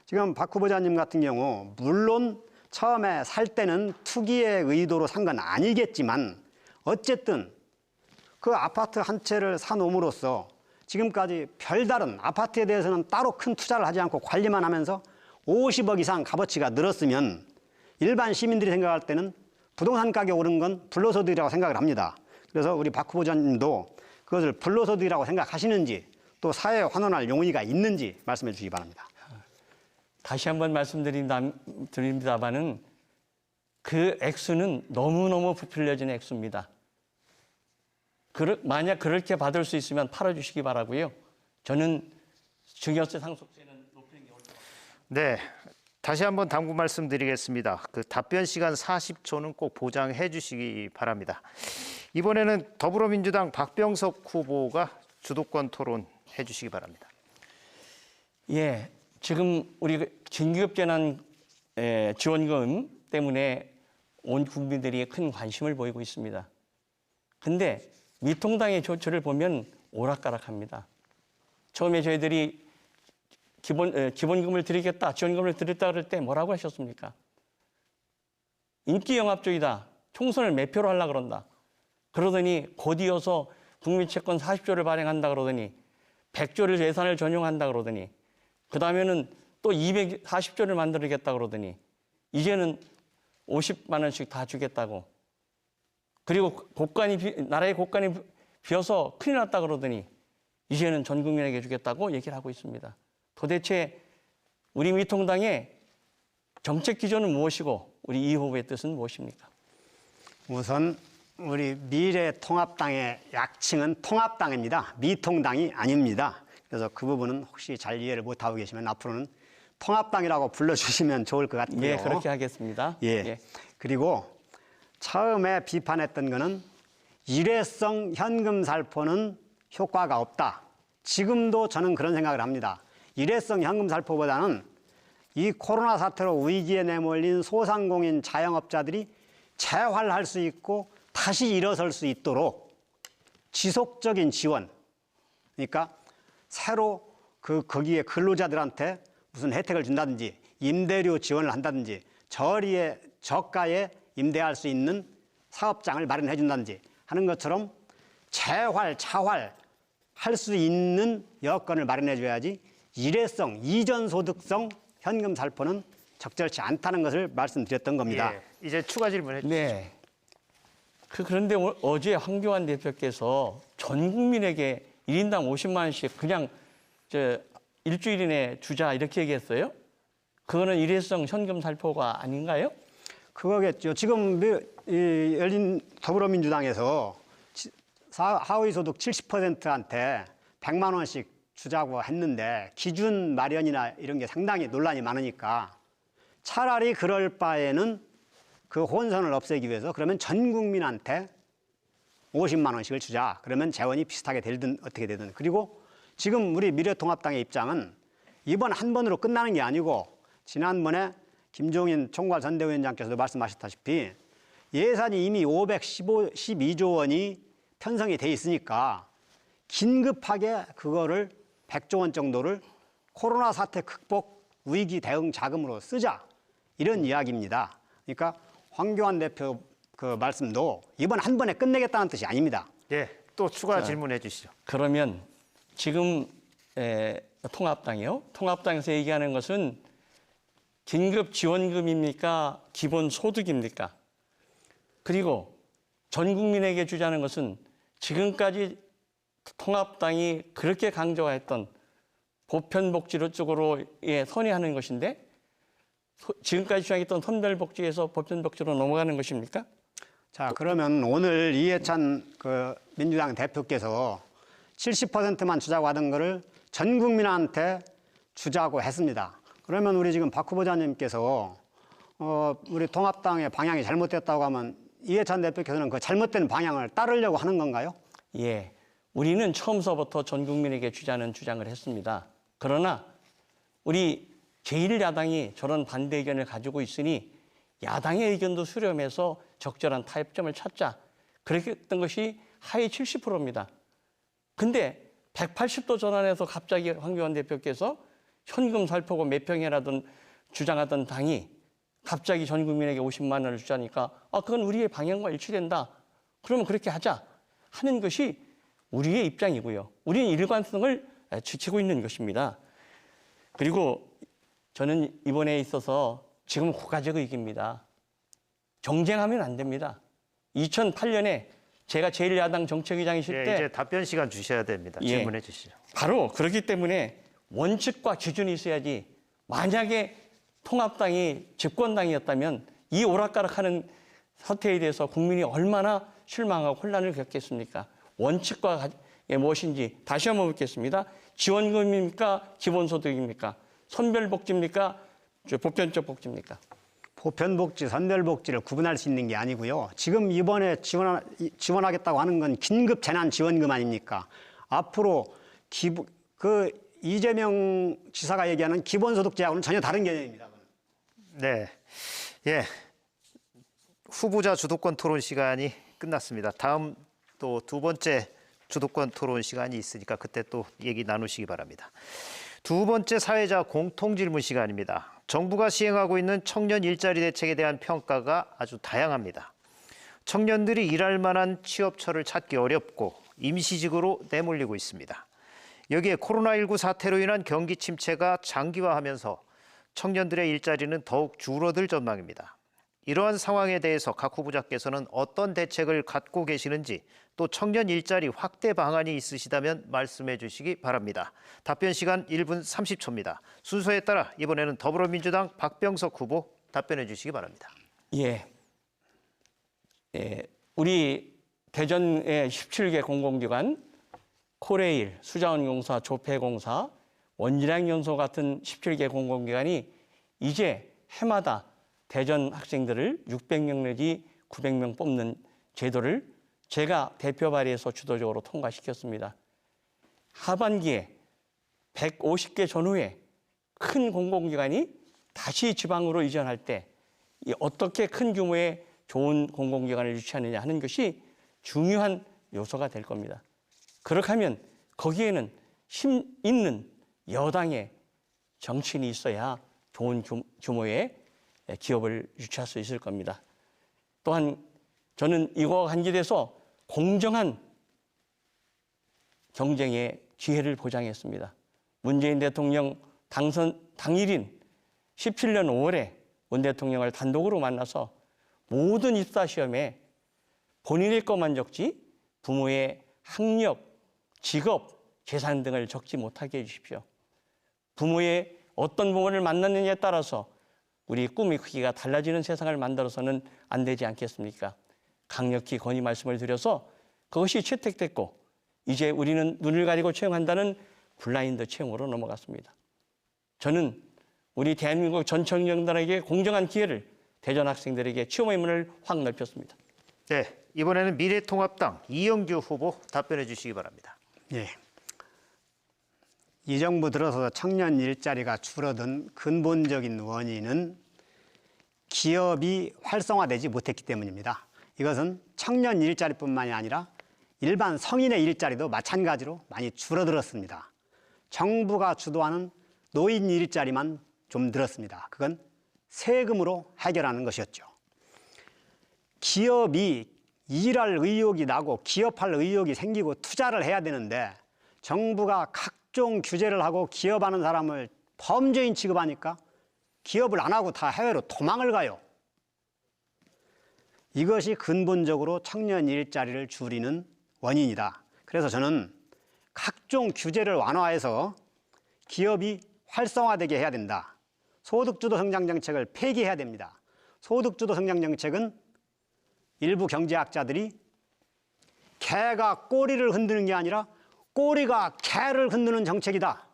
지금 박 후보자님 같은 경우 물론 처음에 살 때는 투기의 의도로 산 건 아니겠지만 어쨌든 그 아파트 한 채를 사놓음으로써 지금까지 별다른 아파트에 대해서는 따로 큰 투자를 하지 않고 관리만 하면서 50억 이상 값어치가 늘었으면 일반 시민들이 생각할 때는 부동산 가격 오른 건 불로소득이라고 생각을 합니다. 그래서 우리 박 후보자님도 그것을 불로소득이라고 생각하시는지 또 사회에 환원할 용의가 있는지 말씀해 주시기 바랍니다. 다시 한번 말씀드립니다만은 그 액수는 너무너무 부풀려진 액수입니다. 만약 그렇게 받을 수 있으면 팔아주시기 바라고요. 저는 증여세 상속세는 높이는 게 옳다. 네, 다시 한번 당부 말씀드리겠습니다. 그 답변 시간 40초는 꼭 보장해 주시기 바랍니다. 이번에는 더불어민주당 박병석 후보가 주도권 토론해 주시기 바랍니다. 예, 지금 우리 긴급재난 지원금 때문에 온 국민들이 큰 관심을 보이고 있습니다. 근데 미통당의 조처를 보면 오락가락합니다. 처음에 저희들이 기본금을 드리겠다, 지원금을 드렸다 그럴 때 뭐라고 하셨습니까? 인기영합주의다. 총선을 매표로 하려고 그런다. 그러더니 곧 이어서 국민채권 40조를 발행한다 그러더니 100조를 예산을 전용한다 그러더니 그 다음에는 또 240조를 만들겠다 그러더니 이제는 50만 원씩 다 주겠다고. 그리고 나라의 곳간이 비어서 큰일 났다 그러더니 이제는 전 국민에게 주겠다고 얘기를 하고 있습니다. 도대체 우리 미통당의 정책 기조는 무엇이고 우리 이 후보의 뜻은 무엇입니까? 우선 우리 미래통합당의 약칭은 통합당입니다. 미통당이 아닙니다. 그래서 그 부분은 혹시 잘 이해를 못하고 계시면 앞으로는 통합당이라고 불러주시면 좋을 것 같고요. 예, 그렇게 하겠습니다. 예. 그리고 처음에 비판했던 거는 일회성 현금 살포는 효과가 없다. 지금도 저는 그런 생각을 합니다. 일회성 현금 살포보다는 이 코로나 사태로 위기에 내몰린 소상공인 자영업자들이 재활할 수 있고 다시 일어설 수 있도록 지속적인 지원, 그러니까 새로 거기에 근로자들한테 무슨 혜택을 준다든지 임대료 지원을 한다든지 저가에 임대할 수 있는 사업장을 마련해 준다든지 하는 것처럼 재활, 차활 할 수 있는 여건을 마련해 줘야지 일회성, 이전소득성 현금 살포는 적절치 않다는 것을 말씀드렸던 겁니다. 예, 이제 추가 질문해 주시죠. 네. 그런데 어제 황교안 대표께서 전 국민에게 1인당 50만 원씩 그냥 일주일 이내에 주자 이렇게 얘기했어요? 그거는 일회성 현금 살포가 아닌가요? 그거겠죠. 지금 열린 더불어민주당에서 하위소득 70%한테 100만 원씩 주자고 했는데 기준 마련이나 이런 게 상당히 논란이 많으니까 차라리 그럴 바에는 그 혼선을 없애기 위해서 그러면 전 국민한테 50만 원씩을 주자. 그러면 재원이 비슷하게 되든 어떻게 되든. 그리고 지금 우리 미래통합당의 입장은 이번 한 번으로 끝나는 게 아니고 지난번에 김종인 총괄 선대위원장께서도 말씀하셨다시피 예산이 이미 512조 원이 편성이 돼 있으니까 긴급하게 그거를 100조 원 정도를 코로나 사태 극복 위기 대응 자금으로 쓰자. 이런 이야기입니다. 그러니까 황교안 대표 그 말씀도 이번 한 번에 끝내겠다는 뜻이 아닙니다. 예, 또 추가 질문해 주시죠. 그러면 지금 통합당이요? 통합당에서 얘기하는 것은 긴급 지원금입니까? 기본 소득입니까? 그리고 전 국민에게 주자는 것은 지금까지 통합당이 그렇게 강조했던 보편복지 쪽으로 선회하는 것인데 지금까지 주장했던 선별복지에서 보편복지로 넘어가는 것입니까? 자, 그러면 오늘 이해찬 민주당 대표께서 70%만 주자고 하던 거를 전 국민한테 주자고 했습니다. 그러면 우리 지금 박 후보자님께서 우리 통합당의 방향이 잘못됐다고 하면 이해찬 대표께서는 그 잘못된 방향을 따르려고 하는 건가요? 예, 우리는 처음서부터 전 국민에게 주자는 주장을 했습니다. 그러나 우리 제1야당이 저런 반대 의견을 가지고 있으니 야당의 의견도 수렴해서 적절한 타협점을 찾자. 그렇게 했던 것이 하위 70%입니다. 근데 180도 전환해서 갑자기 황교안 대표께서 현금 살포고 몇 평이라든 주장하던 당이 갑자기 전 국민에게 50만 원을 주자니까 그건 우리의 방향과 일치된다. 그러면 그렇게 하자 하는 것이 우리의 입장이고요. 우리는 일관성을 지키고 있는 것입니다. 그리고 저는 이번에 있어서 지금 국가적 의기입니다. 경쟁하면 안 됩니다. 2008년에 제가 제1야당 정책위장이실 때 이제 답변 시간 주셔야 됩니다. 질문해 주시죠. 바로 그렇기 때문에 원칙과 기준이 있어야지 만약에 통합당이 집권당이었다면 이 오락가락하는 사태에 대해서 국민이 얼마나 실망하고 혼란을 겪겠습니까? 원칙과 무엇인지 다시 한번 묻겠습니다. 지원금입니까? 기본소득입니까? 선별복지입니까? 보편적 복지입니까? 보편복지, 선별복지를 구분할 수 있는 게 아니고요. 지금 이번에 지원하겠다고 하는 건 긴급 재난지원금 아닙니까? 앞으로 이재명 지사가 얘기하는 기본소득제하고는 전혀 다른 개념입니다. 네, 예, 후보자 주도권 토론 시간이 끝났습니다. 다음 또 두 번째 주도권 토론 시간이 있으니까 그때 또 얘기 나누시기 바랍니다. 두 번째 사회자 공통 질문 시간입니다. 정부가 시행하고 있는 청년 일자리 대책에 대한 평가가 아주 다양합니다. 청년들이 일할 만한 취업처를 찾기 어렵고 임시직으로 내몰리고 있습니다. 여기에 코로나19 사태로 인한 경기 침체가 장기화하면서 청년들의 일자리는 더욱 줄어들 전망입니다. 이러한 상황에 대해서 각 후보자께서는 어떤 대책을 갖고 계시는지 또 청년 일자리 확대 방안이 있으시다면 말씀해 주시기 바랍니다. 답변 시간 1분 30초입니다. 순서에 따라 이번에는 더불어민주당 박병석 후보 답변해 주시기 바랍니다. 우리 대전의 17개 공공기관 코레일, 수자원공사, 조폐공사, 원자력연소 같은 17개 공공기관이 이제 해마다 대전 학생들을 600명 내지 900명 뽑는 제도를 제가 대표 발의해서 주도적으로 통과시켰습니다. 하반기에 150개 전후에 큰 공공기관이 다시 지방으로 이전할 때 어떻게 큰 규모의 좋은 공공기관을 유치하느냐 하는 것이 중요한 요소가 될 겁니다. 그렇게 하면 거기에는 힘 있는 여당의 정치인이 있어야 좋은 규모의 기업을 유치할 수 있을 겁니다. 또한 저는 이거와 관계돼서 공정한 경쟁의 기회를 보장했습니다. 문재인 대통령 당선 당일인 17년 5월에 문 대통령을 단독으로 만나서 모든 입사시험에 본인의 것만 적지 부모의 학력, 직업, 재산 등을 적지 못하게 해주십시오. 부모의 어떤 부모를 만났느냐에 따라서 우리 꿈의 크기가 달라지는 세상을 만들어서는 안 되지 않겠습니까? 강력히 건의 말씀을 드려서 그것이 채택됐고 이제 우리는 눈을 가리고 채용한다는 블라인드 채용으로 넘어갔습니다. 저는 우리 대한민국 전 청년들에게 공정한 기회를 대전 학생들에게 취업의 문을 확 넓혔습니다. 네, 이번에는 미래통합당 이영규 후보 답변해 주시기 바랍니다. 예. 이 정부 들어서 청년 일자리가 줄어든 근본적인 원인은 기업이 활성화되지 못했기 때문입니다. 이것은 청년 일자리뿐만이 아니라 일반 성인의 일자리도 마찬가지로 많이 줄어들었습니다. 정부가 주도하는 노인 일자리만 좀 늘었습니다. 그건 세금으로 해결하는 것이었죠. 기업이 일할 의욕이 나고 기업할 의욕이 생기고 투자를 해야 되는데 정부가 각종 규제를 하고 기업하는 사람을 범죄인 취급하니까 기업을 안 하고 다 해외로 도망을 가요. 이것이 근본적으로 청년 일자리를 줄이는 원인이다. 그래서 저는 각종 규제를 완화해서 기업이 활성화되게 해야 된다. 소득주도 성장정책을 폐기해야 됩니다. 소득주도 성장정책은 일부 경제학자들이 개가 꼬리를 흔드는 게 아니라 꼬리가 개를 흔드는 정책이다.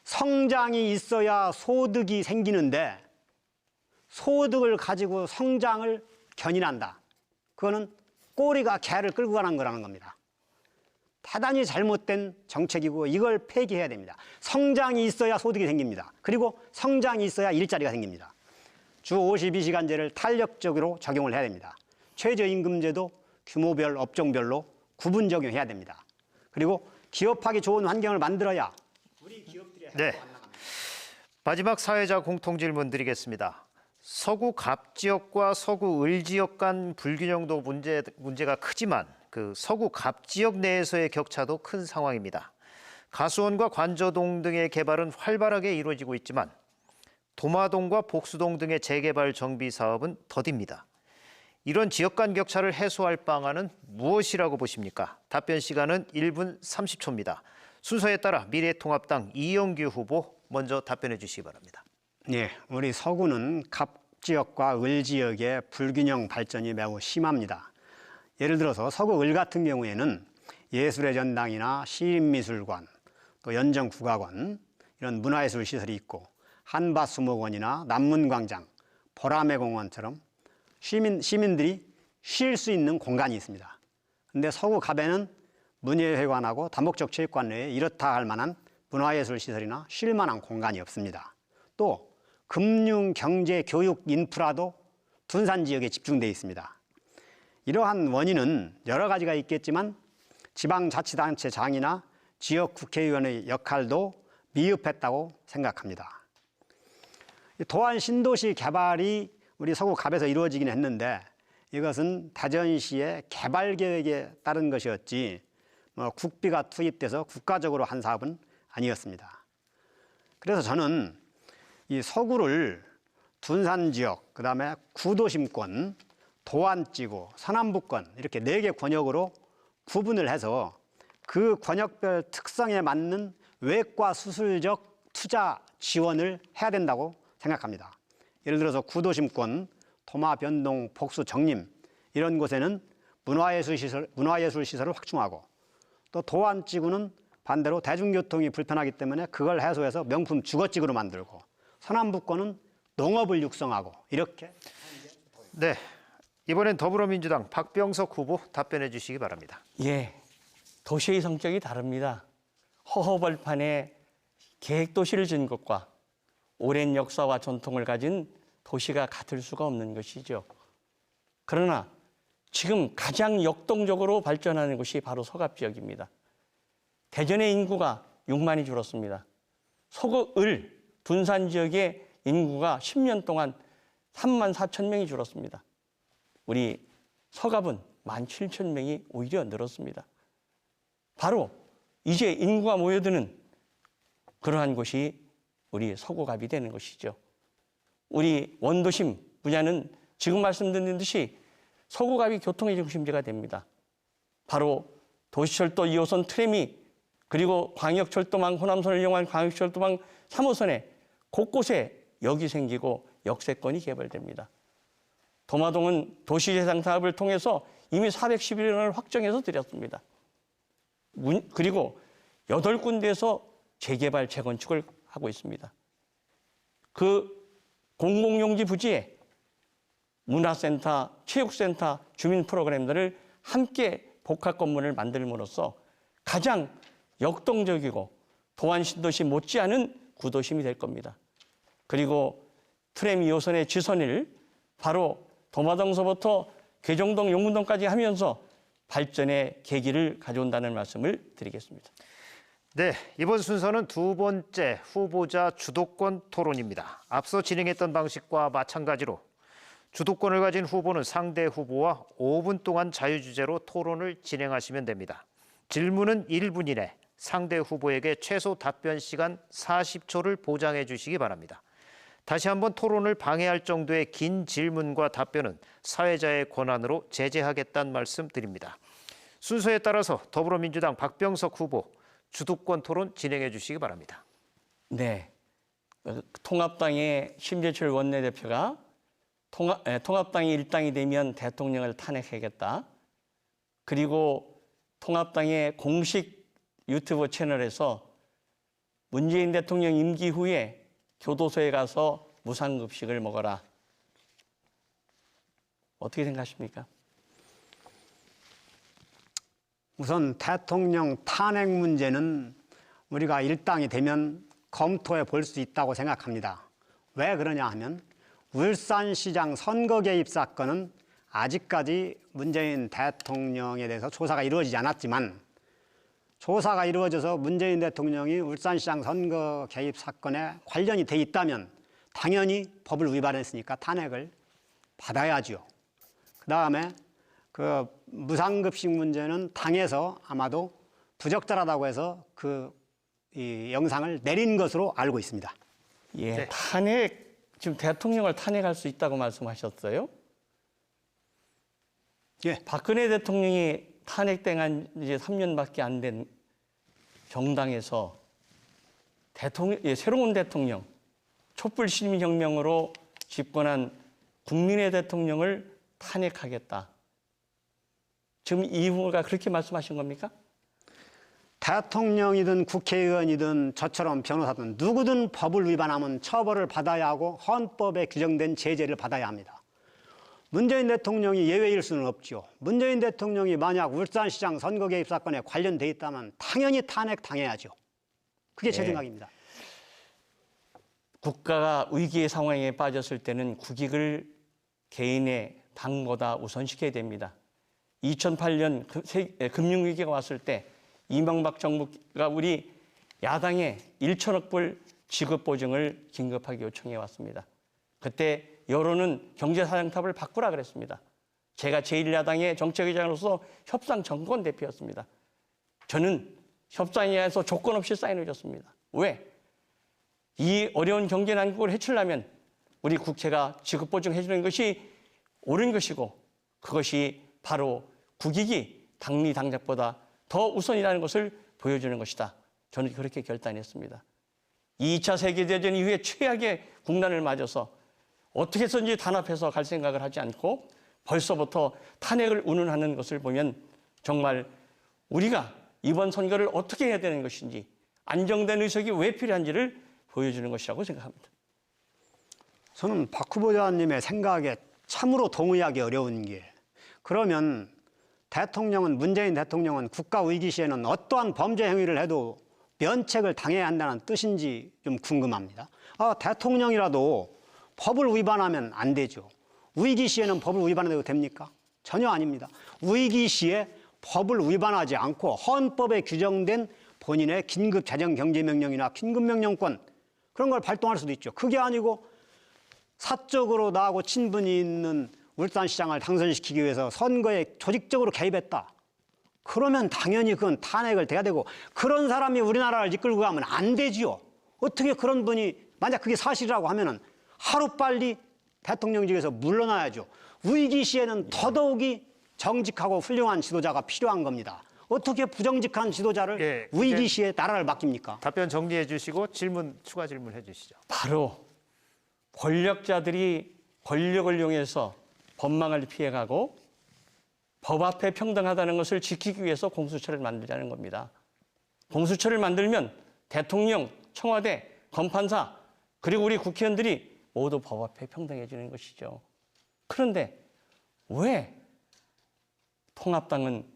성장이 있어야 소득이 생기는데 소득을 가지고 성장을 견인한다. 그거는 꼬리가 개를 끌고 가는 거라는 겁니다. 대단히 잘못된 정책이고 이걸 폐기해야 됩니다. 성장이 있어야 소득이 생깁니다. 그리고 성장이 있어야 일자리가 생깁니다. 주 52시간제를 탄력적으로 적용을 해야 됩니다. 최저임금제도 규모별, 업종별로 구분 적용해야 됩니다. 그리고 기업하기 좋은 환경을 만들어야 우리 기업들이 네. 마지막 사회자 공통 질문 드리겠습니다. 서구 갑 지역과 서구 을 지역 간 불균형도 문제가 크지만 그 서구 갑 지역 내에서의 격차도 큰 상황입니다. 가수원과 관저동 등의 개발은 활발하게 이루어지고 있지만 도마동과 복수동 등의 재개발 정비 사업은 더딥니다. 이런 지역 간 격차를 해소할 방안은 무엇이라고 보십니까? 답변 시간은 1분 30초입니다. 순서에 따라 미래통합당 이영규 후보 먼저 답변해 주시기 바랍니다. 네, 우리 서구는 갑 지역과 을 지역의 불균형 발전이 매우 심합니다. 예를 들어서 서구 을 같은 경우에는 예술의 전당이나 시립미술관, 또 연정국악원 이런 문화예술 시설이 있고 한밭수목원이나 남문광장, 보라매 공원처럼 시민들이 쉴 수 있는 공간이 있습니다. 그런데 서구 갑에는 문예회관하고 다목적 체육관 내에 이렇다 할 만한 문화예술 시설이나 쉴 만한 공간이 없습니다. 또 금융, 경제, 교육, 인프라도 둔산 지역에 집중되어 있습니다. 이러한 원인은 여러 가지가 있겠지만 지방자치단체장이나 지역 국회의원의 역할도 미흡했다고 생각합니다. 도안 신도시 개발이 우리 서구 갑에서 이루어지긴 했는데 이것은 대전시의 개발 계획에 따른 것이었지 국비가 투입돼서 국가적으로 한 사업은 아니었습니다. 그래서 저는 이 서구를 둔산 지역, 그다음에 구도심권, 도안지구, 서남부권 이렇게 4개 권역으로 구분을 해서 그 권역별 특성에 맞는 외과 수술적 투자 지원을 해야 된다고 생각합니다. 예를 들어서 구도심권, 토마 변동, 복수 정림 이런 곳에는 문화예술 시설을 확충하고 또 도안지구는 반대로 대중교통이 불편하기 때문에 그걸 해소해서 명품 주거지구로 만들고 서남부권은 농업을 육성하고 이렇게. 네, 이번엔 더불어민주당 박병석 후보 답변해 주시기 바랍니다. 예, 도시의 성격이 다릅니다. 허허벌판에 계획도시를 지은 것과 오랜 역사와 전통을 가진 도시가 같을 수가 없는 것이죠. 그러나 지금 가장 역동적으로 발전하는 곳이 바로 서갑 지역입니다. 대전의 인구가 6만이 줄었습니다. 서구 을, 둔산 지역의 인구가 10년 동안 3만 4천 명이 줄었습니다. 우리 서갑은 17,000명이 오히려 늘었습니다. 바로 이제 인구가 모여드는 그러한 곳이 우리 서구갑이 되는 것이죠. 우리 원도심 분야는 지금 말씀드린 듯이 서구갑이 교통의 중심지가 됩니다. 바로 도시철도 2호선 트램이 그리고 광역철도망 호남선을 이용한 광역철도망 3호선에 곳곳에 역이 생기고 역세권이 개발됩니다. 도마동은 도시재생 사업을 통해서 이미 411원을 확정해서 드렸습니다. 그리고 8군데에서 재개발, 재건축을 하고 있습니다. 그 공공용지 부지에 문화센터, 체육센터, 주민 프로그램들을 함께 복합 건물을 만들므로써 가장 역동적이고 도안 신도시 못지않은 구도심이 될 겁니다. 그리고 트램 2호선의 지선을 바로 도마동서부터 괴정동, 용문동까지 하면서 발전의 계기를 가져온다는 말씀을 드리겠습니다. 네, 이번 순서는 두 번째 후보자 주도권 토론입니다. 앞서 진행했던 방식과 마찬가지로 주도권을 가진 후보는 상대 후보와 5분 동안 자유주제로 토론을 진행하시면 됩니다. 질문은 1분 이내, 상대 후보에게 최소 답변 시간 40초를 보장해 주시기 바랍니다. 다시 한번 토론을 방해할 정도의 긴 질문과 답변은 사회자의 권한으로 제재하겠다는 말씀 드립니다. 순서에 따라서 더불어민주당 박병석 후보 주도권 토론 진행해 주시기 바랍니다. 네, 통합당의 심재철 원내대표가 통합당이 일당이 되면 대통령을 탄핵하겠다. 그리고 통합당의 공식 유튜브 채널에서 문재인 대통령 임기 후에 교도소에 가서 무상급식을 먹어라. 어떻게 생각하십니까? 우선 대통령 탄핵 문제는 우리가 일당이 되면 검토해 볼 수 있다고 생각합니다. 왜 그러냐 하면 울산시장 선거 개입 사건은 아직까지 문재인 대통령에 대해서 조사가 이루어지지 않았지만 조사가 이루어져서 문재인 대통령이 울산시장 선거 개입 사건에 관련이 돼 있다면 당연히 법을 위반했으니까 탄핵을 받아야죠. 그다음에 그 무상급식 문제는 당에서 아마도 부적절하다고 해서 이 영상을 내린 것으로 알고 있습니다. 예, 네. 지금 대통령을 탄핵할 수 있다고 말씀하셨어요? 예. 박근혜 대통령이 탄핵된 이제 3년밖에 안 된 정당에서 새로운 대통령, 촛불 시민혁명으로 집권한 국민의 대통령을 탄핵하겠다. 지금 이 후보가 그렇게 말씀하신 겁니까? 대통령이든 국회의원이든 저처럼 변호사든 누구든 법을 위반하면 처벌을 받아야 하고 헌법에 규정된 제재를 받아야 합니다. 문재인 대통령이 예외일 수는 없죠. 문재인 대통령이 만약 울산시장 선거 개입 사건에 관련돼 있다면 당연히 탄핵당해야죠. 그게 제 네. 생각입니다. 국가가 위기의 상황에 빠졌을 때는 국익을 개인의 당보다 우선시켜야 됩니다. 2008년 금융위기가 왔을 때 이명박 정부가 우리 야당에 1천억 불 지급 보증을 긴급하게 요청해 왔습니다. 그때 여론은 경제사정탑을 바꾸라 그랬습니다. 제가 제1야당의 정책의장으로서 협상 정권 대표였습니다. 저는 협상에서 조건 없이 사인을 줬습니다. 왜? 이 어려운 경제 난국을 해치려면 우리 국회가 지급 보증해 주는 것이 옳은 것이고 그것이 바로 국익이 당리 당작보다 더 우선이라는 것을 보여주는 것이다. 저는 그렇게 결단했습니다. 2차 세계대전 이후에 최악의 국난을 맞아서 어떻게 해서든지 단합해서 갈 생각을 하지 않고 벌써부터 탄핵을 운운하는 것을 보면 정말 우리가 이번 선거를 어떻게 해야 되는 것인지 안정된 의석이 왜 필요한지를 보여주는 것이라고 생각합니다. 저는 박 후보자님의 생각에 참으로 동의하기 어려운 게 그러면 문재인 대통령은 국가 위기 시에는 어떠한 범죄 행위를 해도 면책을 당해야 한다는 뜻인지 좀 궁금합니다. 대통령이라도 법을 위반하면 안 되죠. 위기 시에는 법을 위반해도 됩니까? 전혀 아닙니다. 위기 시에 법을 위반하지 않고 헌법에 규정된 본인의 긴급 재정 경제 명령이나 긴급 명령권 그런 걸 발동할 수도 있죠. 그게 아니고 사적으로 나하고 친분이 있는 울산시장을 당선시키기 위해서 선거에 조직적으로 개입했다. 그러면 당연히 그건 탄핵을 돼야 되고 그런 사람이 우리나라를 이끌고 가면 안 되지요. 어떻게 그런 분이 만약 그게 사실이라고 하면은 하루빨리 대통령직에서 물러나야죠. 위기 시에는 더더욱이 정직하고 훌륭한 지도자가 필요한 겁니다. 어떻게 부정직한 지도자를 예, 위기 시에 나라를 맡깁니까? 답변 정리해 주시고 추가 질문 해 주시죠. 바로 권력자들이 권력을 이용해서 법망을 피해가고 법 앞에 평등하다는 것을 지키기 위해서 공수처를 만들자는 겁니다. 공수처를 만들면 대통령, 청와대, 검판사 그리고 우리 국회의원들이 모두 법 앞에 평등해지는 것이죠. 그런데 왜 통합당은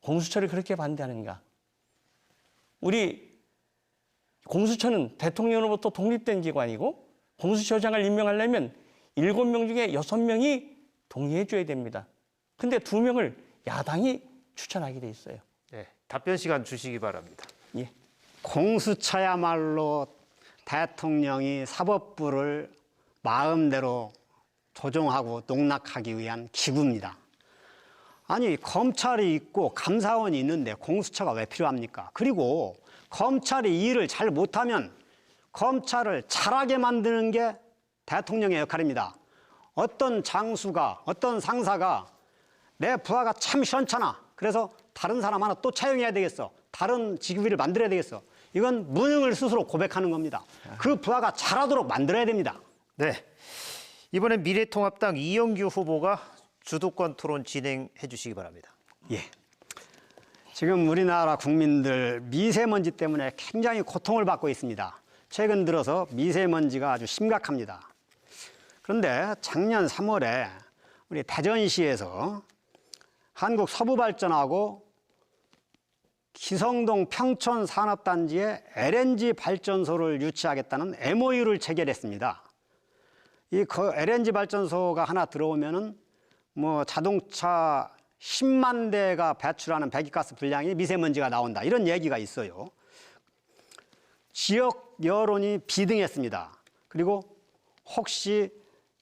공수처를 그렇게 반대하는가? 우리 공수처는 대통령으로부터 독립된 기관이고 공수처장을 임명하려면 7명 중에 6명이 동의해 줘야 됩니다. 근데 2명을 야당이 추천하게 돼 있어요. 네, 답변 시간 주시기 바랍니다. 예. 공수처야말로 대통령이 사법부를 마음대로 조종하고 농락하기 위한 기구입니다. 아니 검찰이 있고 감사원이 있는데 공수처가 왜 필요합니까? 그리고 검찰이 일을 잘 못하면 검찰을 잘하게 만드는 게 대통령의 역할입니다. 어떤 장수가 어떤 상사가 내 부하가 참 시원찮아. 그래서 다른 사람 하나 또 채용해야 되겠어. 다른 직위를 만들어야 되겠어. 이건 무능을 스스로 고백하는 겁니다. 그 부하가 잘하도록 만들어야 됩니다. 네, 이번엔 미래통합당 이영규 후보가 주도권 토론 진행해 주시기 바랍니다. 예. 지금 우리나라 국민들 미세먼지 때문에 굉장히 고통을 받고 있습니다. 최근 들어서 미세먼지가 아주 심각합니다. 그런데 작년 3월에 우리 대전시에서 한국서부발전하고 기성동 평촌산업단지에 LNG 발전소를 유치하겠다는 MOU를 체결했습니다. 이 LNG 발전소가 하나 들어오면은 뭐 자동차 10만 대가 배출하는 배기가스 분량이 미세먼지가 나온다. 이런 얘기가 있어요. 지역 여론이 비등했습니다. 그리고 혹시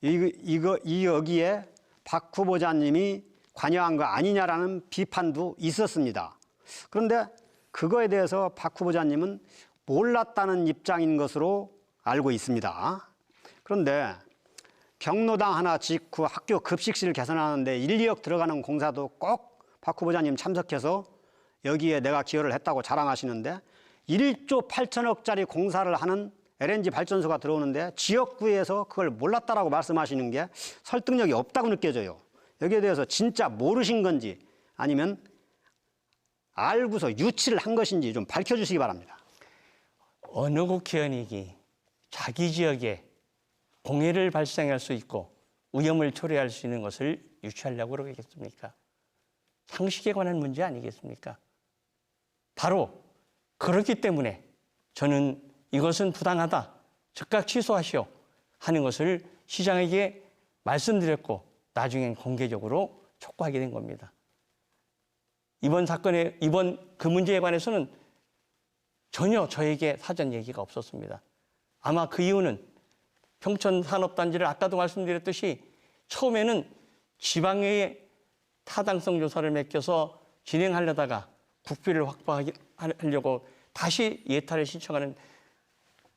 여기에 박 후보자님이 관여한 거 아니냐라는 비판도 있었습니다. 그런데 그거에 대해서 박 후보자님은 몰랐다는 입장인 것으로 알고 있습니다. 그런데 경로당 하나 짓고 학교 급식실 개선하는데 1, 2억 들어가는 공사도 꼭 박 후보자님 참석해서 여기에 내가 기여를 했다고 자랑하시는데 1조 8천억짜리 공사를 하는 LNG 발전소가 들어오는데 지역구에서 그걸 몰랐다라고 말씀하시는 게 설득력이 없다고 느껴져요. 여기에 대해서 진짜 모르신 건지 아니면 알고서 유치를 한 것인지 좀 밝혀주시기 바랍니다. 어느 국회의원이 자기 지역에 공해를 발생할 수 있고 위험을 초래할 수 있는 것을 유치하려고 그러겠습니까? 상식에 관한 문제 아니겠습니까? 바로 그렇기 때문에 저는 이것은 부당하다, 즉각 취소하시오 하는 것을 시장에게 말씀드렸고 나중엔 공개적으로 촉구하게 된 겁니다. 이번 그 문제에 관해서는 전혀 저에게 사전 얘기가 없었습니다. 아마 그 이유는 평촌산업단지를 아까도 말씀드렸듯이 처음에는 지방의 타당성 조사를 맡겨서 진행하려다가 국비를 확보하려고 다시 예타를 신청하는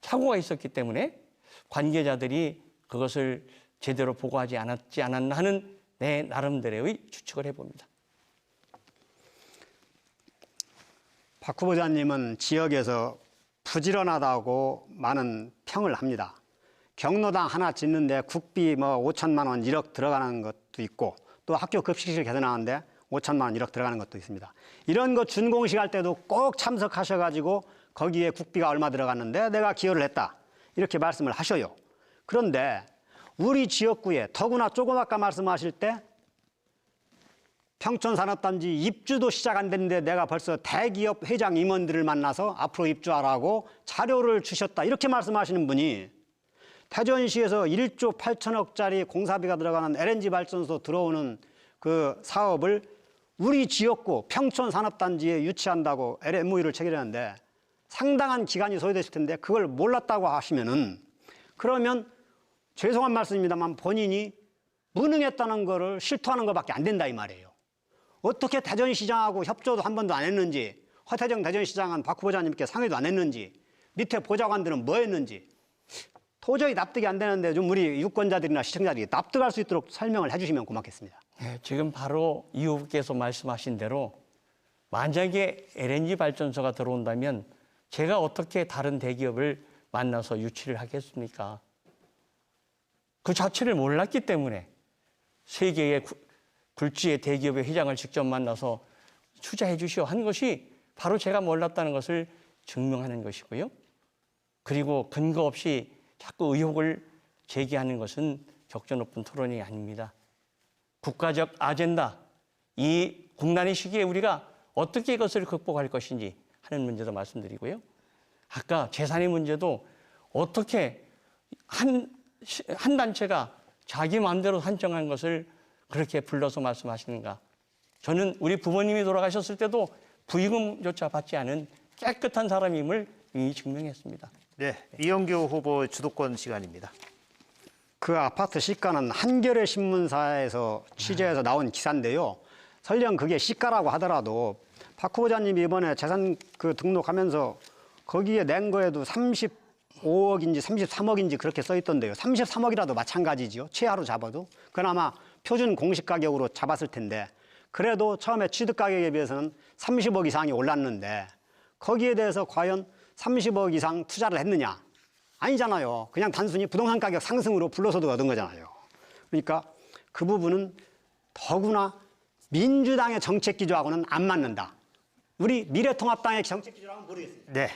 착오가 있었기 때문에 관계자들이 그것을 제대로 보고하지 않았나 하는 내 나름대로의 추측을 해봅니다. 박 후보자님은 지역에서 부지런하다고 많은 평을 합니다. 경로당 하나 짓는데 국비 5천만 원, 1억 들어가는 것도 있고 또 학교 급식실 개선하는데 5천만 원, 1억 들어가는 것도 있습니다. 이런 거 준공식 할 때도 꼭 참석하셔가지고 거기에 국비가 얼마 들어갔는데 내가 기여를 했다. 이렇게 말씀을 하셔요. 그런데 우리 지역구에 더구나 조금 아까 말씀하실 때 평촌산업단지 입주도 시작 안 됐는데 내가 벌써 대기업 회장 임원들을 만나서 앞으로 입주하라고 자료를 주셨다. 이렇게 말씀하시는 분이 대전시에서 1조 8천억짜리 공사비가 들어가는 LNG 발전소 들어오는 그 사업을 우리 지역구 평촌산업단지에 유치한다고 MOU를 체결했는데 상당한 기간이 소요됐을 텐데 그걸 몰랐다고 하시면은 그러면 죄송한 말씀입니다만 본인이 무능했다는 거를 실토하는 것밖에 안 된다 이 말이에요. 어떻게 대전시장하고 협조도 한 번도 안 했는지, 허태정 대전시장은 박 후보자님께 상의도 안 했는지, 밑에 보좌관들은 뭐 했는지 도저히 납득이 안 되는데 좀 우리 유권자들이나 시청자들이 납득할 수 있도록 설명을 해주시면 고맙겠습니다. 네, 지금 바로 이 후보께서 말씀하신 대로 만약에 LNG 발전소가 들어온다면 제가 어떻게 다른 대기업을 만나서 유치를 하겠습니까? 그 자체를 몰랐기 때문에 세계의 굴지의 대기업의 회장을 직접 만나서 투자해 주시오 한 것이 바로 제가 몰랐다는 것을 증명하는 것이고요. 그리고 근거 없이 자꾸 의혹을 제기하는 것은 격전 높은 토론이 아닙니다. 국가적 아젠다, 이 국난의 시기에 우리가 어떻게 이것을 극복할 것인지 하는 문제도 말씀드리고요. 아까 재산의 문제도 어떻게 한 단체가 자기 마음대로 산정한 것을 그렇게 불러서 말씀하시는가. 저는 우리 부모님이 돌아가셨을 때도 부의금조차 받지 않은 깨끗한 사람임을 이미 증명했습니다. 네, 이영규 후보 주도권 시간입니다. 그 아파트 시가는 한겨레 신문사에서 취재해서 나온 기사인데요. 설령 그게 시가라고 하더라도 박 후보자님이 이번에 재산 등록하면서 거기에 낸 거에도 35억인지 33억인지 그렇게 써 있던데요. 33억이라도 마찬가지죠. 최하로 잡아도. 그나마 표준 공시 가격으로 잡았을 텐데 그래도 처음에 취득 가격에 비해서는 30억 이상이 올랐는데 거기에 대해서 과연 30억 이상 투자를 했느냐? 아니잖아요. 그냥 단순히 부동산 가격 상승으로 불로소득 얻은 거잖아요. 그러니까 그 부분은 더구나 민주당의 정책 기조하고는 안 맞는다. 우리 미래통합당의 정책 기조랑은 모르겠습니다. 네,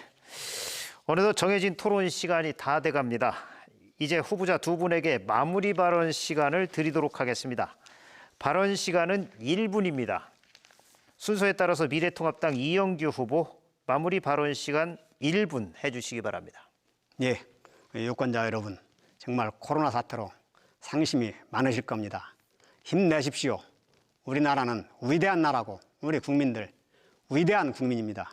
어느덧 정해진 토론 시간이 다 돼갑니다. 이제 후보자 두 분에게 마무리 발언 시간을 드리도록 하겠습니다. 발언 시간은 1분입니다. 순서에 따라서 미래통합당 이영규 후보 마무리 발언 시간 1분 해주시기 바랍니다. 예, 유권자 여러분 정말 코로나 사태로 상심이 많으실 겁니다. 힘내십시오. 우리나라는 위대한 나라고 우리 국민들 위대한 국민입니다.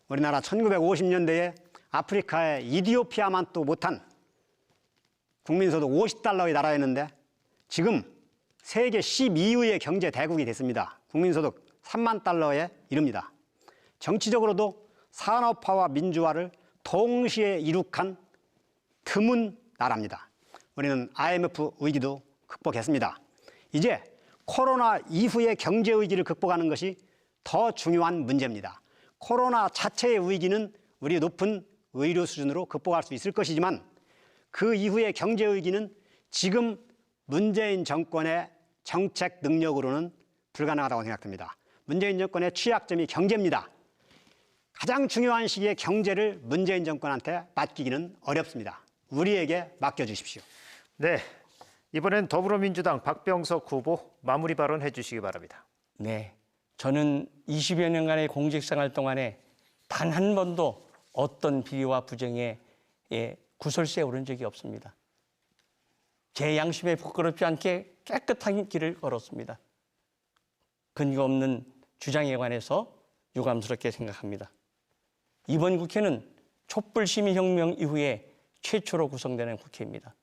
우리나라 1950년대에 아프리카의 이디오피아만도 못한 국민소득 50달러의 나라였는데 지금 세계 12위의 경제 대국이 됐습니다. 국민소득 3만 달러에 이릅니다. 정치적으로도 산업화와 민주화를 동시에 이룩한 드문 나라입니다. 우리는 IMF 위기도 극복했습니다. 이제 코로나 이후의 경제 위기를 극복하는 것이 더 중요한 문제입니다. 코로나 자체의 위기는 우리 높은 의료 수준으로 극복할 수 있을 것이지만 그 이후의 경제 위기는 지금 문재인 정권의 정책 능력으로는 불가능하다고 생각됩니다. 문재인 정권의 취약점이 경제입니다. 가장 중요한 시기에 경제를 문재인 정권한테 맡기기는 어렵습니다. 우리에게 맡겨주십시오. 네, 이번엔 더불어민주당 박병석 후보 마무리 발언해 주시기 바랍니다. 네, 저는 20여 년간의 공직생활 동안에 단 한 번도 어떤 비리와 부정에 구설수에 오른 적이 없습니다. 제 양심에 부끄럽지 않게 깨끗한 길을 걸었습니다. 근거 없는 주장에 관해서 유감스럽게 생각합니다. 이번 국회는 촛불시민혁명 이후에 최초로 구성되는 국회입니다.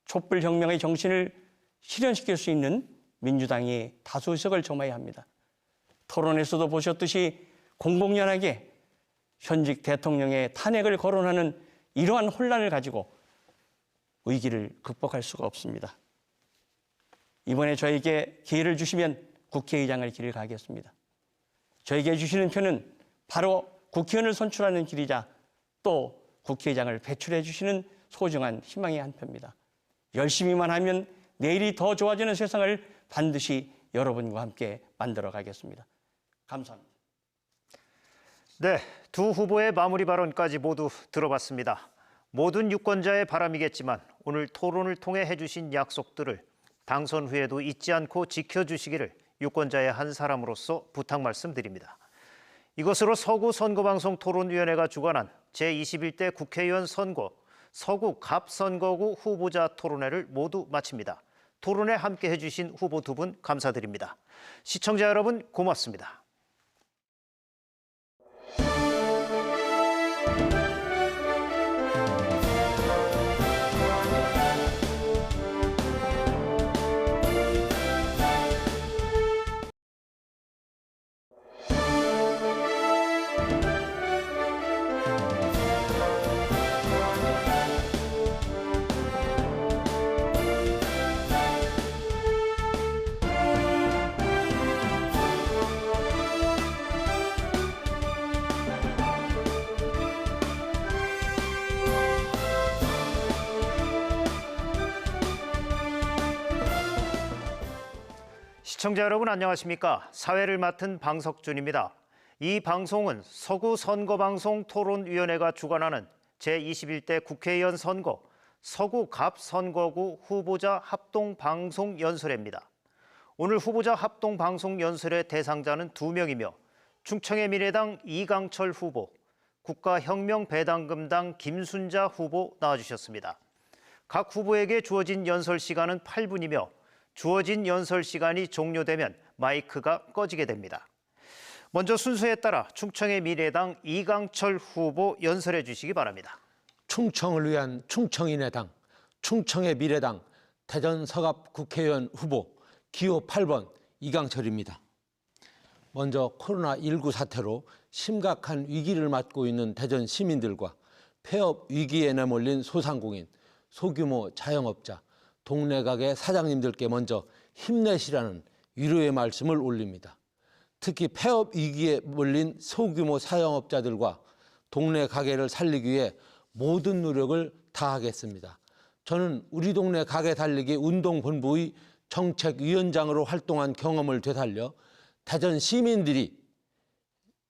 촛불혁명의 정신을 실현시킬 수 있는 민주당이 다수 의석을 점화해야 합니다. 토론에서도 보셨듯이 공공연하게 현직 대통령의 탄핵을 거론하는 이러한 혼란을 가지고 위기를 극복할 수가 없습니다. 이번에 저에게 기회를 주시면 국회의장을 길을 가겠습니다. 저에게 주시는 표는 바로 국회의원을 선출하는 길이자 또 국회의장을 배출해 주시는 소중한 희망의 한 표입니다. 열심히만 하면 내일이 더 좋아지는 세상을 반드시 여러분과 함께 만들어 가겠습니다. 감사합니다. 네, 두 후보의 마무리 발언까지 모두 들어봤습니다. 모든 유권자의 바람이겠지만 오늘 토론을 통해 해주신 약속들을 당선 후에도 잊지 않고 지켜주시기를 유권자의 한 사람으로서 부탁 말씀드립니다. 이것으로 서구 선거방송 토론위원회가 주관한 제21대 국회의원 선거 서구 갑선거구 후보자 토론회를 모두 마칩니다. 토론에 함께 해주신 후보 두 분 감사드립니다. 시청자 여러분 고맙습니다. 시청자 여러분 안녕하십니까? 사회를 맡은 방석준입니다. 이 방송은 서구 선거방송 토론위원회가 주관하는 제21대 국회의원 선거 서구 갑선거구 후보자 합동방송연설회입니다. 오늘 후보자 합동방송연설회 대상자는 2명이며 충청의 미래당 이강철 후보, 국가혁명배당금당 김순자 후보 나와주셨습니다. 각 후보에게 주어진 연설 시간은 8분이며 주어진 연설 시간이 종료되면 마이크가 꺼지게 됩니다. 먼저 순서에 따라 충청의 미래당 이강철 후보 연설해 주시기 바랍니다. 충청을 위한 충청인의 당, 충청의 미래당 대전 서갑 국회의원 후보 기호 8번 이강철입니다. 먼저 코로나19 사태로 심각한 위기를 맞고 있는 대전 시민들과 폐업 위기에 내몰린 소상공인, 소규모 자영업자, 동네 가게 사장님들께 먼저 힘내시라는 위로의 말씀을 올립니다. 특히 폐업 위기에 몰린 소규모 사영업자들과 동네 가게를 살리기 위해 모든 노력을 다하겠습니다. 저는 우리 동네 가게 달리기 운동본부의 정책위원장으로 활동한 경험을 되살려 대전 시민들이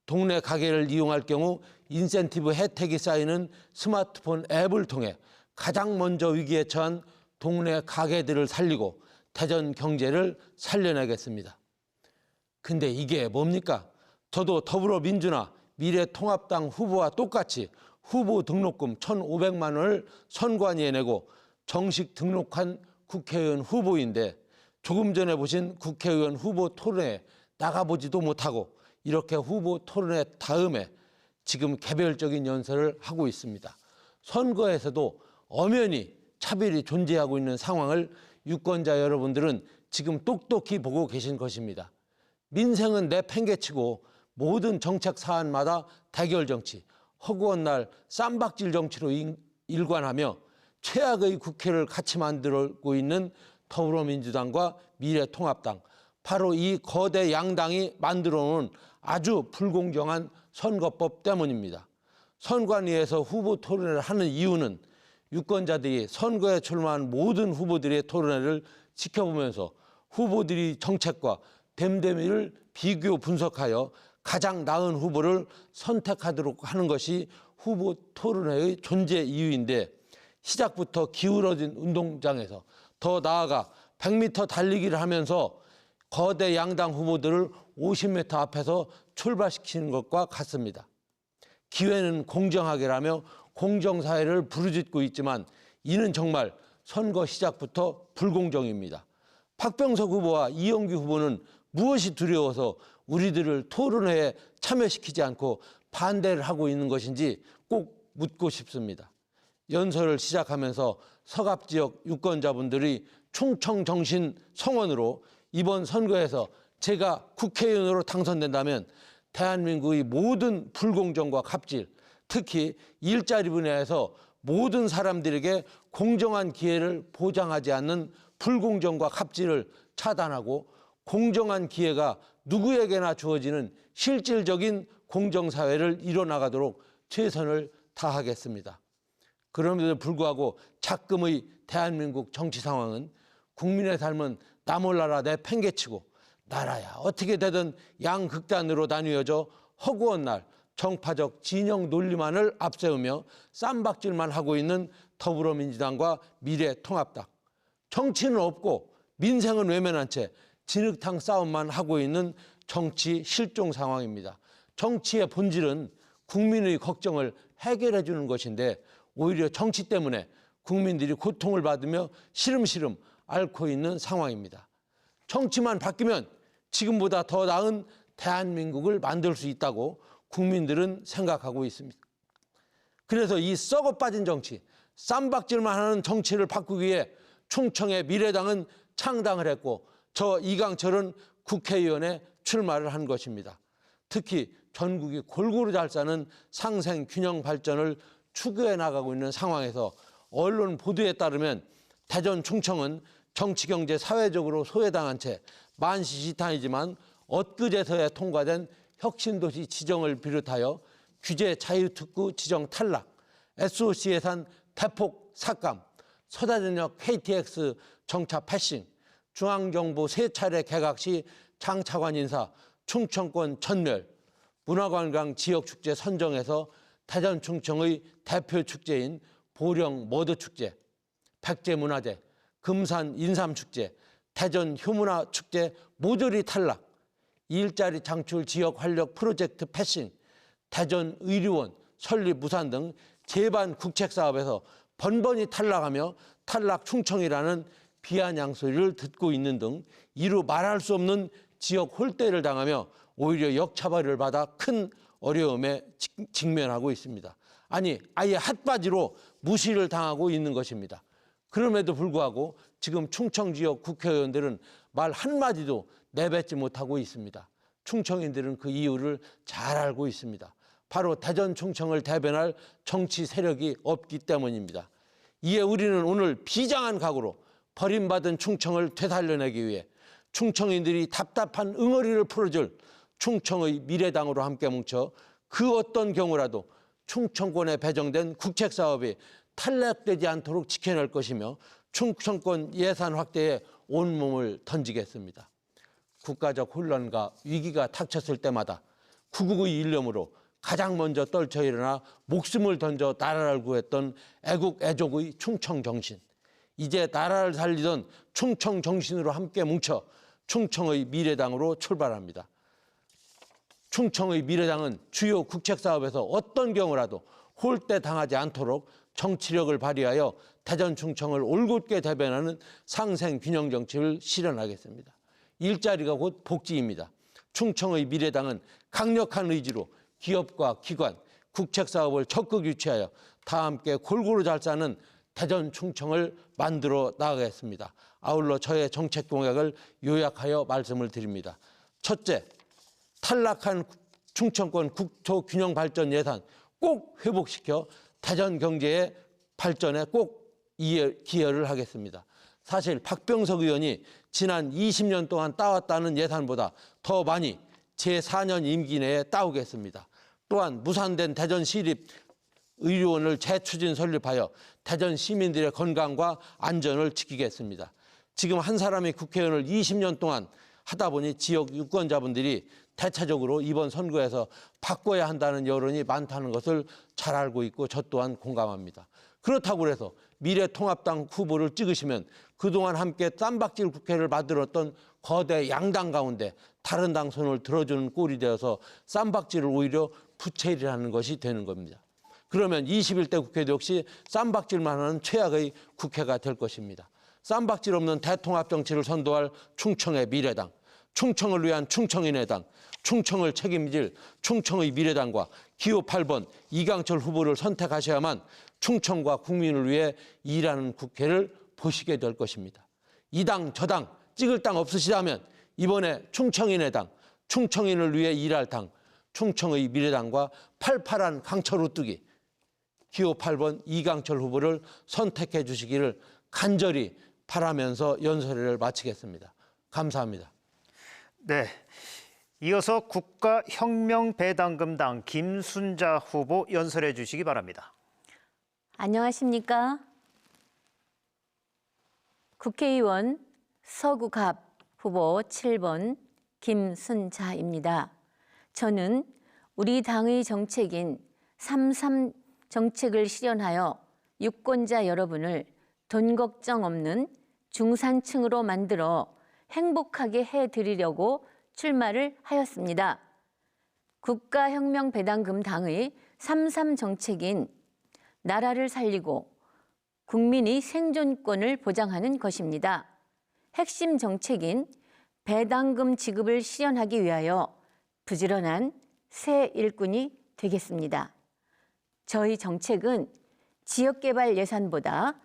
동네 가게를 이용할 경우 인센티브 혜택이 쌓이는 스마트폰 앱을 통해 가장 먼저 위기에 처한 동네 가게들을 살리고 대전 경제를 살려내겠습니다. 근데 이게 뭡니까? 저도 더불어민주나 미래통합당 후보와 똑같이 후보 등록금 1,500만 원을 선관위에 내고 정식 등록한 국회의원 후보인데 조금 전에 보신 국회의원 후보 토론에 나가보지도 못하고 이렇게 후보 토론회 다음에 지금 개별적인 연설을 하고 있습니다. 선거에서도 엄연히 차별이 존재하고 있는 상황을 유권자 여러분들은 지금 똑똑히 보고 계신 것입니다. 민생은 내팽개치고 모든 정책 사안마다 대결 정치, 허구한 날 쌈박질 정치로 일관하며 최악의 국회를 같이 만들고 있는 더불어민주당과 미래통합당, 바로 이 거대 양당이 만들어 놓은 아주 불공정한 선거법 때문입니다. 선관위에서 후보 토론회를 하는 이유는 유권자들이 선거에 출마한 모든 후보들의 토론회를 지켜보면서 후보들이 정책과 됨됨이를 비교 분석하여 가장 나은 후보를 선택하도록 하는 것이 후보 토론회의 존재 이유인데, 시작부터 기울어진 운동장에서 더 나아가 100m 달리기를 하면서 거대 양당 후보들을 50m 앞에서 출발시키는 것과 같습니다. 기회는 공정하게라며 공정사회를 부르짖고 있지만 이는 정말 선거 시작부터 불공정입니다. 박병석 후보와 이영규 후보는 무엇이 두려워서 우리들을 토론회에 참여시키지 않고 반대를 하고 있는 것인지 꼭 묻고 싶습니다. 연설을 시작하면서 서갑 지역 유권자분들이 충청정신 성원으로 이번 선거에서 제가 국회의원으로 당선된다면 대한민국의 모든 불공정과 갑질, 특히 일자리 분야에서 모든 사람들에게 공정한 기회를 보장하지 않는 불공정과 갑질을 차단하고 공정한 기회가 누구에게나 주어지는 실질적인 공정사회를 이뤄나가도록 최선을 다하겠습니다. 그럼에도 불구하고 작금의 대한민국 정치 상황은 국민의 삶은 나몰라라 내팽개치고 나라야 어떻게 되든 양극단으로 나뉘어져 허구한 날 정파적 진영 논리만을 앞세우며 쌈박질만 하고 있는 더불어민주당과 미래통합당. 정치는 없고 민생은 외면한 채 진흙탕 싸움만 하고 있는 정치 실종 상황입니다. 정치의 본질은 국민의 걱정을 해결해 주는 것인데 오히려 정치 때문에 국민들이 고통을 받으며 시름시름 앓고 있는 상황입니다. 정치만 바뀌면 지금보다 더 나은 대한민국을 만들 수 있다고 국민들은 생각하고 있습니다. 그래서 이 썩어 빠진 정치, 쌈박질만 하는 정치를 바꾸기 위해 충청의 미래당은 창당을 했고 저 이강철은 국회의원에 출마를 한 것입니다. 특히 전국이 골고루 잘 사는 상생균형 발전을 추구해 나가고 있는 상황에서 언론 보도에 따르면 대전 충청은 정치경제 사회적으로 소외당한 채 만시지탄이지만 엊그제서야 통과된 혁신도시 지정을 비롯하여 규제 자유특구 지정 탈락, SOC 예산 대폭 삭감, 서다전력 KTX 정차 패싱, 중앙정부 3차례 개각 시 장차관 인사, 충청권 전멸, 문화관광 지역축제 선정에서 대전 충청의 대표 축제인 보령 머드축제, 백제문화제, 금산 인삼축제, 대전 효문화축제 모조리 탈락, 일자리 창출 지역 활력 프로젝트 패싱, 대전 의료원 설립 무산 등 제반 국책사업에서 번번이 탈락하며 탈락 충청이라는 비아냥소리를 듣고 있는 등 이루 말할 수 없는 지역 홀대를 당하며 오히려 역차별을 받아 큰 어려움에 직면하고 있습니다. 아니 아예 핫바지로 무시를 당하고 있는 것입니다. 그럼에도 불구하고 지금 충청 지역 국회의원들은 말 한마디도 내뱉지 못하고 있습니다. 충청인들은 그 이유를 잘 알고 있습니다. 바로 대전 충청을 대변할 정치 세력이 없기 때문입니다. 이에 우리는 오늘 비장한 각오로 버림받은 충청을 되살려내기 위해 충청인들이 답답한 응어리를 풀어줄 충청의 미래당으로 함께 뭉쳐 그 어떤 경우라도 충청권에 배정된 국책사업이 탈락되지 않도록 지켜낼 것이며 충청권 예산 확대에 온몸을 던지겠습니다. 국가적 혼란과 위기가 닥쳤을 때마다 구국의 일념으로 가장 먼저 떨쳐 일어나 목숨을 던져 나라를 구했던 애국 애족의 충청 정신. 이제 나라를 살리던 충청 정신으로 함께 뭉쳐 충청의 미래당으로 출발합니다. 충청의 미래당은 주요 국책사업에서 어떤 경우라도 홀대 당하지 않도록 정치력을 발휘하여 대전 충청을 올곧게 대변하는 상생 균형 정책을 실현하겠습니다. 일자리가 곧 복지입니다. 충청의 미래당은 강력한 의지로 기업과 기관, 국책사업을 적극 유치하여 다 함께 골고루 잘 사는 대전 충청을 만들어 나가겠습니다. 아울러 저의 정책 공약을 요약하여 말씀을 드립니다. 첫째, 탈락한 충청권 국토 균형 발전 예산 꼭 회복시켜 대전 경제의 발전에 꼭 기여를 하겠습니다. 사실 박병석 의원이 지난 20년 동안 따왔다는 예산보다 더 많이 제4년 임기 내에 따오겠습니다. 또한 무산된 대전 시립 의료원을 재추진 설립하여 대전 시민들의 건강과 안전을 지키겠습니다. 지금 한 사람이 국회의원을 20년 동안 하다 보니 지역 유권자분들이 대체적으로 이번 선거에서 바꿔야 한다는 여론이 많다는 것을 잘 알고 있고 저 또한 공감합니다. 그렇다고 해서 미래통합당 후보를 찍으시면 그동안 함께 쌈박질 국회를 만들었던 거대 양당 가운데 다른 당 손을 들어주는 꼴이 되어서 쌈박질을 오히려 부채질하는 것이 되는 겁니다. 그러면 21대 국회도 역시 쌈박질만 하는 최악의 국회가 될 것입니다. 쌈박질 없는 대통합 정치를 선도할 충청의 미래당, 충청을 위한 충청인의 당, 충청을 책임질 충청의 미래당과 기호 8번 이강철 후보를 선택하셔야만 충청과 국민을 위해 일하는 국회를 보시게 될 것입니다. 이 당 저 당 찍을 당 없으시다면 이번에 충청인의 당, 충청인을 위해 일할 당, 충청의 미래당과 팔팔한 강철 우뚝이 기호 8번 이강철 후보를 선택해 주시기를 간절히 바라면서 연설회를 마치겠습니다. 감사합니다. 네, 이어서 국가혁명배당금당 김순자 후보 연설해 주시기 바랍니다. 안녕하십니까? 국회의원 서구갑 후보 7번 김순자입니다. 저는 우리 당의 정책인 3.3 정책을 실현하여 유권자 여러분을 돈 걱정 없는 중산층으로 만들어 행복하게 해드리려고 출마를 하였습니다. 국가혁명배당금당의 3.3 정책인 나라를 살리고 국민의 생존권을 보장하는 것입니다. 핵심 정책인 배당금 지급을 실현하기 위하여 부지런한 새 일꾼이 되겠습니다. 저희 정책은 지역개발 예산보다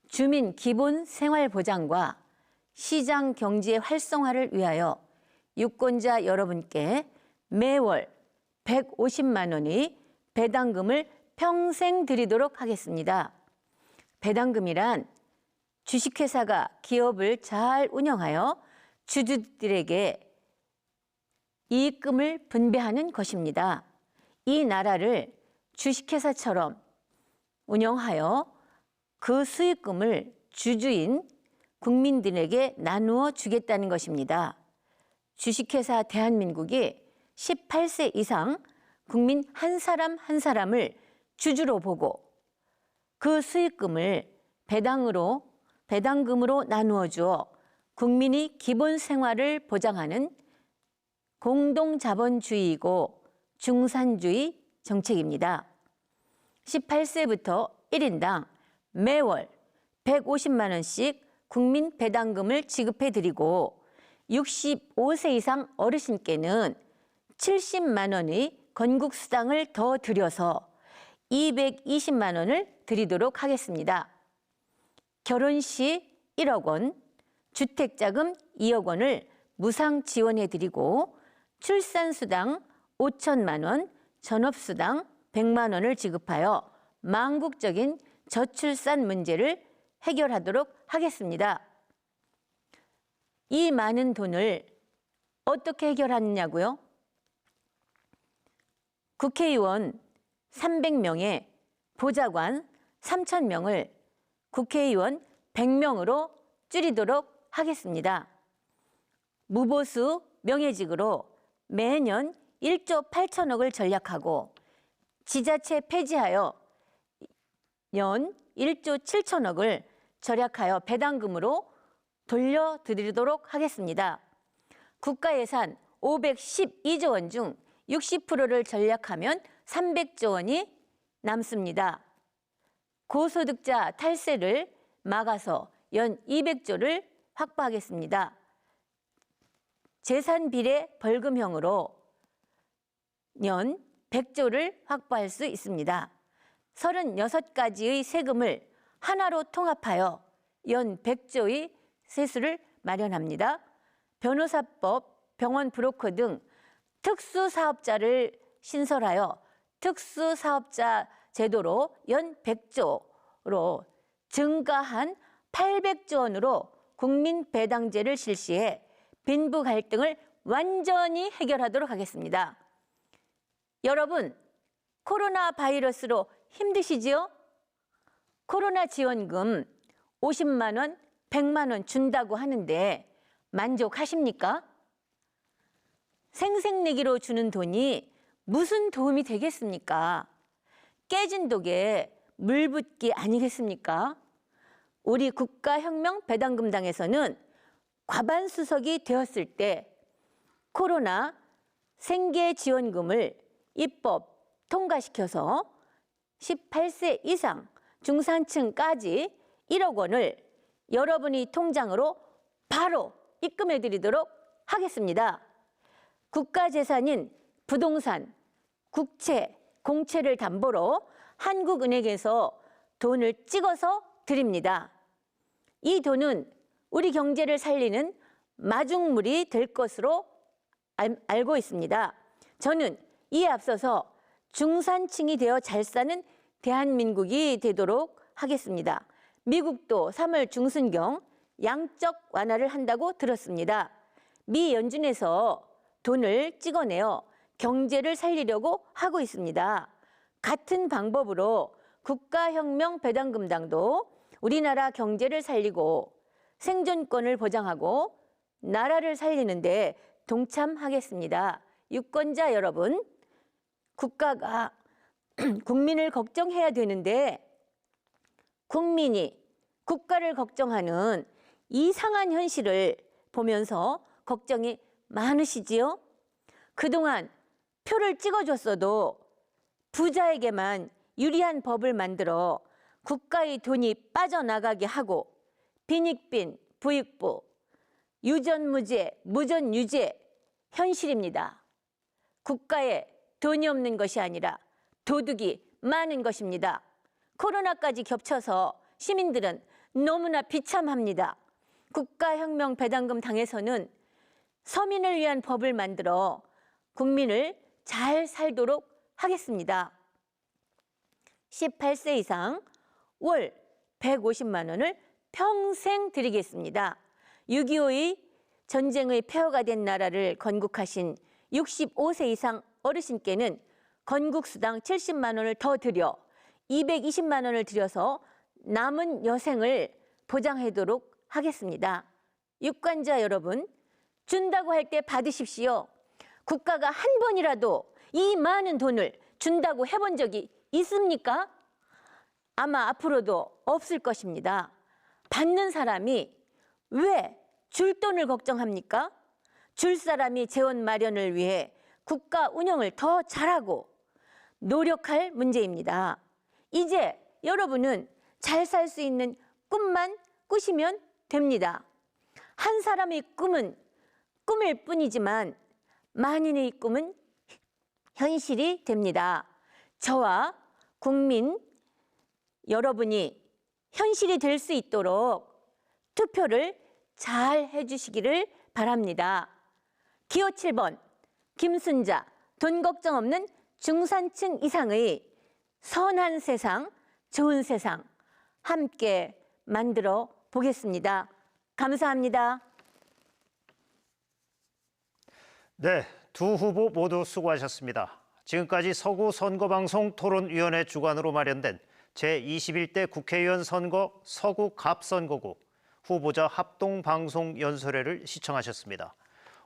주민 기본 생활 보장과 시장 경제 활성화를 위하여 유권자 여러분께 매월 150만 원의 배당금을 평생 드리도록 하겠습니다. 배당금이란 주식회사가 기업을 잘 운영하여 주주들에게 이익금을 분배하는 것입니다. 이 나라를 주식회사처럼 운영하여 그 수익금을 주주인 국민들에게 나누어 주겠다는 것입니다. 주식회사 대한민국이 18세 이상 국민 한 사람 한 사람을 주주로 보고 그 수익금을 배당금으로 나누어 주어 국민의 기본 생활을 보장하는 공동자본주의이고 중산주의 정책입니다. 18세부터 1인당 매월 150만 원씩 국민 배당금을 지급해 드리고 65세 이상 어르신께는 70만 원의 건국수당을 더 드려서 220만 원을 드리도록 하겠습니다. 결혼 시 1억 원, 주택자금 2억 원을 무상 지원해 드리고 출산수당 5천만 원, 전업수당 100만 원을 지급하여 망국적인 저출산 문제를 해결하도록 하겠습니다. 이 많은 돈을 어떻게 해결하느냐고요? 국회의원 300명에 보좌관 3,000명을 국회의원 100명으로 줄이도록 하겠습니다. 무보수 명예직으로 매년 1조 8천억을 전략하고 지자체 폐지하여 연 1조 7천억을 절약하여 배당금으로 돌려드리도록 하겠습니다. 국가예산 512조 원 중 60%를 전략하면 300조 원이 남습니다. 고소득자 탈세를 막아서 연 200조를 확보하겠습니다. 재산 비례 벌금형으로 연 100조를 확보할 수 있습니다. 36가지의 세금을 하나로 통합하여 연 100조의 세수를 마련합니다. 변호사법, 병원 브로커 등 특수사업자를 신설하여 특수사업자 제도로 연 100조로 증가한 800조 원으로 국민배당제를 실시해 빈부 갈등을 완전히 해결하도록 하겠습니다. 여러분, 코로나 바이러스로 힘드시지요? 코로나 지원금 50만 원, 100만 원 준다고 하는데 만족하십니까? 생색내기로 주는 돈이 무슨 도움이 되겠습니까? 깨진 독에 물 붓기 아니겠습니까? 우리 국가혁명배당금당에서는 과반수석이 되었을 때 코로나 생계지원금을 입법 통과시켜서 18세 이상 중산층까지 1억 원을 여러분이 통장으로 바로 입금해 드리도록 하겠습니다. 국가재산인 부동산, 국채, 공채를 담보로 한국은행에서 돈을 찍어서 드립니다. 이 돈은 우리 경제를 살리는 마중물이 될 것으로 알고 있습니다. 저는 이에 앞서서 중산층이 되어 잘 사는 대한민국이 되도록 하겠습니다. 미국도 3월 중순경 양적 완화를 한다고 들었습니다. 미 연준에서 돈을 찍어내어 경제를 살리려고 하고 있습니다. 같은 방법으로 국가혁명배당금당도 우리나라 경제를 살리고 생존권을 보장하고 나라를 살리는데 동참하겠습니다. 유권자 여러분, 국가가 국민을 걱정해야 되는데 국민이 국가를 걱정하는 이상한 현실을 보면서 걱정이 많으시지요? 그동안 표를 찍어줬어도 부자에게만 유리한 법을 만들어 국가의 돈이 빠져나가게 하고 빈익빈, 부익부, 유전무죄, 무전유죄 현실입니다. 국가에 돈이 없는 것이 아니라 도둑이 많은 것입니다. 코로나까지 겹쳐서 시민들은 너무나 비참합니다. 국가혁명배당금 당에서는 서민을 위한 법을 만들어 국민을 잘 살도록 하겠습니다. 18세 이상 월 150만 원을 평생 드리겠습니다. 6.25의 전쟁의 폐허가 된 나라를 건국하신 65세 이상 어르신께는 건국수당 70만 원을 더 드려 220만 원을 들여서 남은 여생을 보장하도록 하겠습니다. 유권자 여러분, 준다고 할 때 받으십시오. 국가가 한 번이라도 이 많은 돈을 준다고 해본 적이 있습니까? 아마 앞으로도 없을 것입니다. 받는 사람이 왜 줄 돈을 걱정합니까? 줄 사람이 재원 마련을 위해 국가 운영을 더 잘하고 노력할 문제입니다. 이제 여러분은 잘 살 수 있는 꿈만 꾸시면 됩니다. 한 사람의 꿈은 꿈일 뿐이지만 만인의 꿈은 현실이 됩니다. 저와 국민 여러분이 현실이 될 수 있도록 투표를 잘 해주시기를 바랍니다. 기호 7번 김순자, 돈 걱정 없는 중산층 이상의 선한 세상, 좋은 세상 함께 만들어 보겠습니다. 감사합니다. 네, 두 후보 모두 수고하셨습니다. 지금까지 서구 선거방송 토론위원회 주관으로 마련된 제21대 국회의원 선거 서구 갑선거구 후보자 합동방송 연설회를 시청하셨습니다.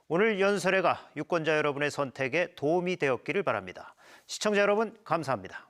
오늘 연설회가 유권자 여러분의 선택에 도움이 되었기를 바랍니다. 시청자 여러분, 감사합니다.